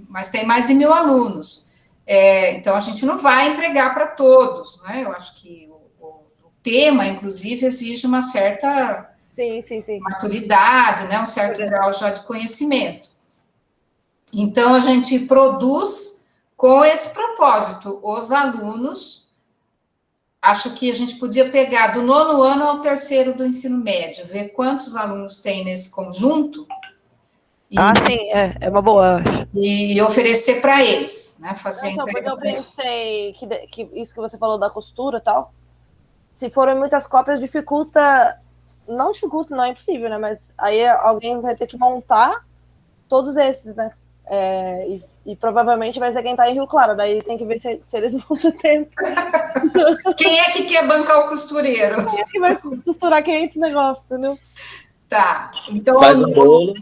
Speaker 1: Mas tem mais de 1.000 alunos. Então, a gente não vai entregar para todos, né? Eu acho que o tema, inclusive, exige uma certa
Speaker 3: sim.
Speaker 1: maturidade, né? Um certo grau já de conhecimento. Então, a gente produz com esse propósito. Os alunos, acho que a gente podia pegar do 9º ano ao 3º do ensino médio, ver quantos alunos tem nesse conjunto.
Speaker 3: Sim, é uma boa.
Speaker 1: E oferecer para eles, né? Fazer
Speaker 3: então,
Speaker 1: entrega.
Speaker 3: porque eu pensei que isso que você falou da costura e tal, se forem muitas cópias, dificulta. Não dificulta, não é impossível, né? Mas aí alguém vai ter que montar todos esses, né? E provavelmente vai ser quem tá em Rio Claro, daí tem que ver se eles vão ter tempo.
Speaker 1: Quem é que quer bancar o costureiro?
Speaker 3: Quem é que vai costurar 500 negócios, entendeu?
Speaker 1: Tá, então...
Speaker 2: Faz um bolo.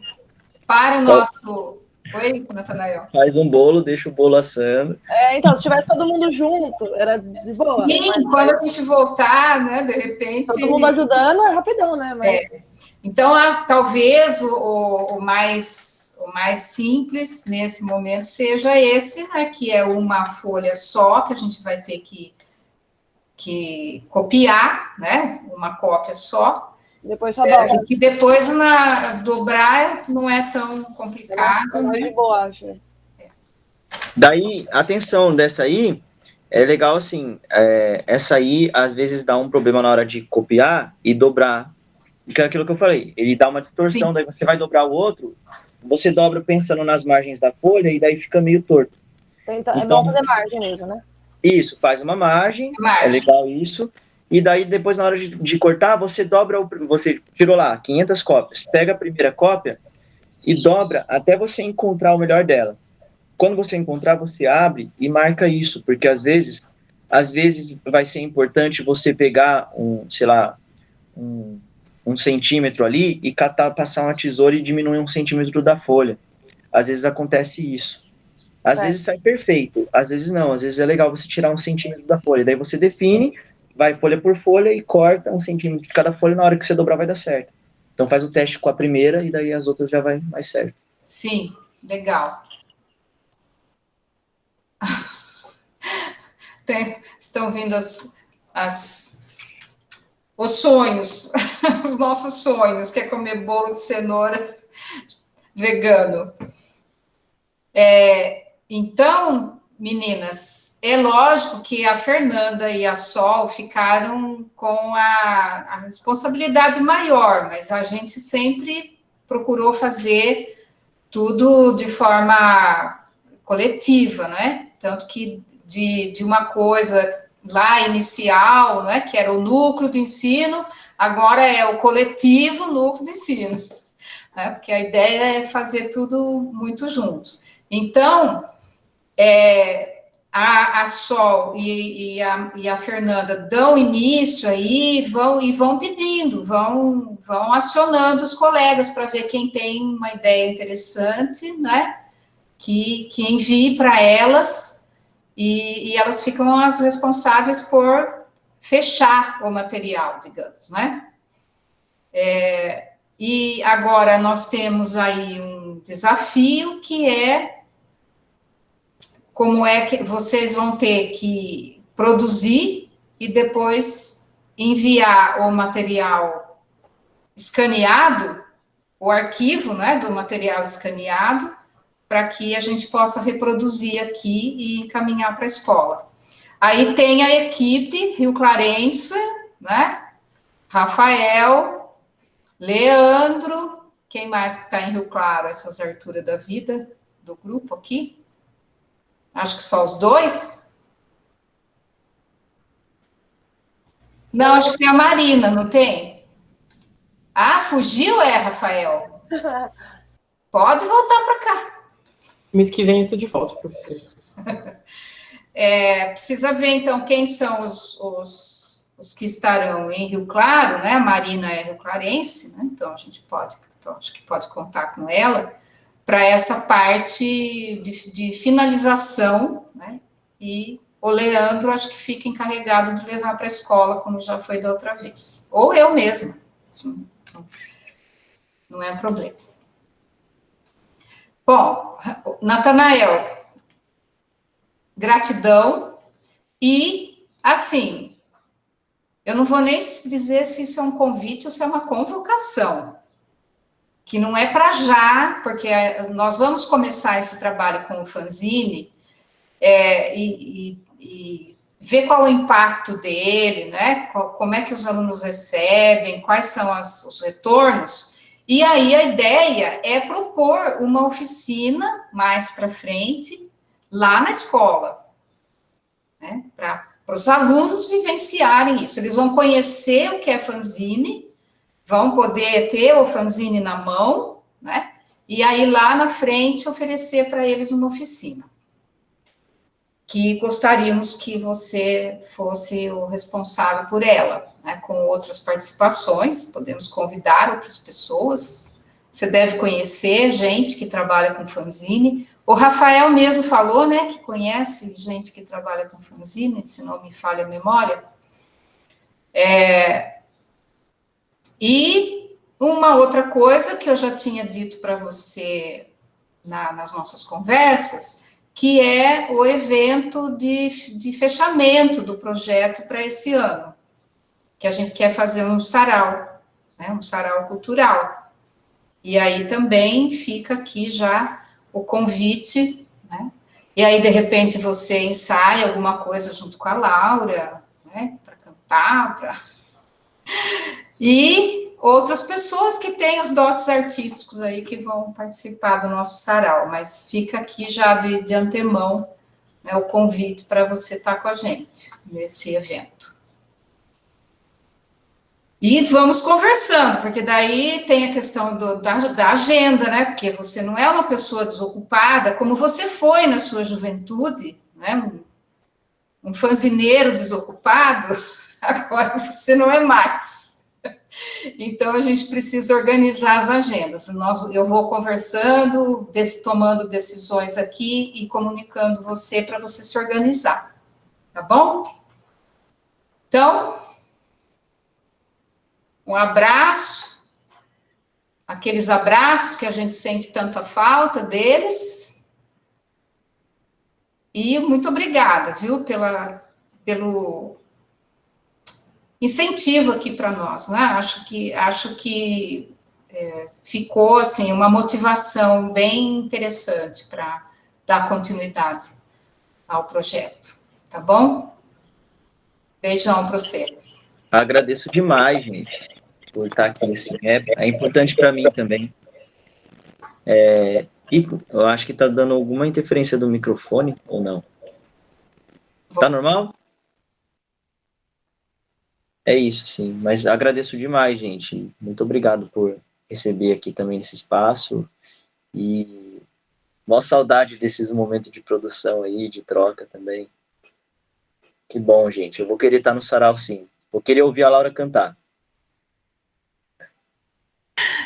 Speaker 1: Para o nosso... Oi, Natanael?
Speaker 2: Faz um bolo, deixa o bolo assando.
Speaker 3: Então, se tivesse todo mundo junto, era de boa.
Speaker 1: Sim, mas quando a gente voltar, né, de repente...
Speaker 3: Todo mundo ajudando, é rapidão, né? Mas...
Speaker 1: Então, talvez o mais simples nesse momento seja esse, né, que é uma folha só, que a gente vai ter que copiar, né, uma cópia só.
Speaker 3: Depois só dobra.
Speaker 1: E que depois dobrar não é tão complicado.
Speaker 3: É mais de boa, acho.
Speaker 2: Daí, atenção, dessa aí, é legal assim, essa aí às vezes dá um problema na hora de copiar e dobrar. Porque é aquilo que eu falei, ele dá uma distorção, sim. Daí você vai dobrar o outro, você dobra pensando nas margens da folha e daí fica meio torto.
Speaker 3: Então, é bom fazer margem mesmo, né?
Speaker 2: Isso, faz uma margem, é legal isso. E daí, depois, na hora de cortar, você dobra, você tirou lá 500 cópias, pega a primeira cópia e dobra até você encontrar o melhor dela. Quando você encontrar, você abre e marca isso, porque às vezes vai ser importante você pegar um centímetro ali e passar uma tesoura e diminuir 1 centímetro da folha. Às vezes acontece isso. Às vezes sai perfeito, às vezes não. Às vezes é legal você tirar 1 centímetro da folha. Daí você define, vai folha por folha e corta 1 centímetro de cada folha. Na hora que você dobrar vai dar certo. Então faz o teste com a primeira e daí as outras já vai mais certo.
Speaker 1: Sim, legal. Estão vindo os sonhos, os nossos sonhos, que é comer bolo de cenoura vegano. Então, meninas, é lógico que a Fernanda e a Sol ficaram com a responsabilidade maior, mas a gente sempre procurou fazer tudo de forma coletiva, né? Tanto que de uma coisa lá inicial, né, que era o núcleo de ensino, agora é o coletivo núcleo de ensino, né? Porque a ideia é fazer tudo muito juntos. Então, a Sol e a Fernanda dão início aí vão pedindo, vão acionando os colegas para ver quem tem uma ideia interessante, né? Que envie para elas e elas ficam as responsáveis por fechar o material, digamos, né? E agora nós temos aí um desafio que é como é que vocês vão ter que produzir e depois enviar o material escaneado, o arquivo, né, do material escaneado, para que a gente possa reproduzir aqui e encaminhar para a escola. Aí tem a equipe Rio Clarense, né, Rafael, Leandro, quem mais que está em Rio Claro, essas alturas da vida do grupo aqui? Acho que só os dois. Não, acho que tem a Marina, não tem? Ah, fugiu, Rafael? Pode voltar para cá.
Speaker 4: Mês que vem eu tô de volta, professor.
Speaker 1: Precisa ver, então, quem são os que estarão em Rio Claro, né? A Marina é rio-clarense, né? Então, acho que pode contar com ela para essa parte de finalização, né? E o Leandro, acho que fica encarregado de levar para a escola, como já foi da outra vez. Ou eu mesma, isso não é problema. Bom, Natanael, gratidão. E, assim, eu não vou nem dizer se isso é um convite ou se é uma convocação, que não é para já, porque nós vamos começar esse trabalho com o fanzine e ver qual é o impacto dele, né? Como é que os alunos recebem, quais são os retornos. E aí a ideia é propor uma oficina mais para frente, lá na escola, né? Para os alunos vivenciarem isso. Eles vão conhecer o que é fanzine, vão poder ter o fanzine na mão, né? E aí lá na frente oferecer para eles uma oficina. Que gostaríamos que você fosse o responsável por ela, né, com outras participações, podemos convidar outras pessoas, você deve conhecer gente que trabalha com fanzine, o Rafael mesmo falou, né, que conhece gente que trabalha com fanzine, se não me falha a memória, e uma outra coisa que eu já tinha dito para você nas nossas conversas, que é o evento de fechamento do projeto para esse ano, que a gente quer fazer um sarau, né, um sarau cultural. E aí também fica aqui já o convite, né? E aí, de repente, você ensaia alguma coisa junto com a Laura, né, para cantar, E outras pessoas que têm os dotes artísticos aí que vão participar do nosso sarau, mas fica aqui já de antemão, né, o convite para você estar com a gente nesse evento. E vamos conversando, porque daí tem a questão da agenda, né? Porque você não é uma pessoa desocupada, como você foi na sua juventude, né? Um fanzineiro desocupado, agora você não é mais. Então, a gente precisa organizar as agendas. Eu vou conversando, tomando decisões aqui e comunicando você para você se organizar. Tá bom? Então, um abraço, aqueles abraços que a gente sente tanta falta deles. E muito obrigada, viu, pelo incentivo aqui para nós, né? Acho que ficou, assim, uma motivação bem interessante para dar continuidade ao projeto, tá bom? Beijão para você.
Speaker 2: Agradeço demais, gente, por estar aqui, assim, é importante para mim também. Ico, eu acho que tá dando alguma interferência do microfone, ou não? Tá normal? É isso, sim, mas agradeço demais, gente, muito obrigado por receber aqui também nesse espaço, e maior saudade desses momentos de produção aí, de troca também. Que bom, gente, eu vou querer estar no sarau, sim, vou querer ouvir a Laura cantar.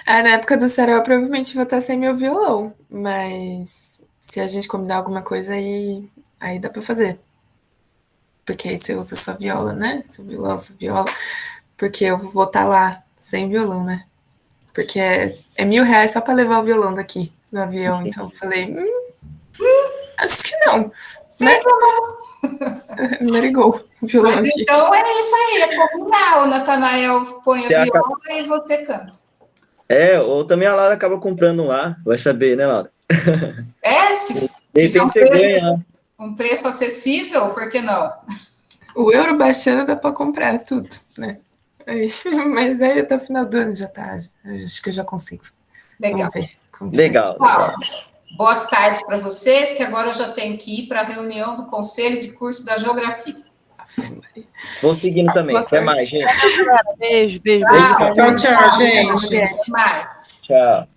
Speaker 4: Na época do sarau, eu provavelmente vou estar sem meu violão, mas se a gente combinar alguma coisa, aí dá pra fazer. Porque aí você usa sua viola, né? Seu violão, sua viola. Porque eu vou estar lá sem violão, né? Porque é R$1.000 só pra levar o violão daqui no avião. Então eu falei, acho que não.
Speaker 1: Sem
Speaker 4: né?
Speaker 1: problema.
Speaker 4: Let it go, o violão
Speaker 1: Mas
Speaker 4: aqui.
Speaker 1: então é isso aí, é combinar. O Natanael põe a
Speaker 2: Você
Speaker 1: viola e você canta.
Speaker 2: Ou também a Laura acaba comprando lá, vai saber, né, Laura?
Speaker 1: Se
Speaker 2: De
Speaker 1: tiver
Speaker 2: repente você ganha.
Speaker 1: um preço acessível, por que não?
Speaker 4: O euro baixando dá pra comprar tudo, né? Mas aí até o final do ano já tá. Acho que eu já consigo.
Speaker 1: Legal.
Speaker 4: Vamos ver.
Speaker 2: Legal.
Speaker 1: Boas tardes para vocês, que agora eu já tenho que ir para a reunião do Conselho de Curso da Geografia.
Speaker 2: Vou seguindo também. Até mais, gente.
Speaker 3: Beijo.
Speaker 1: Tchau,
Speaker 4: Tchau, gente.
Speaker 1: Até mais.
Speaker 2: Tchau.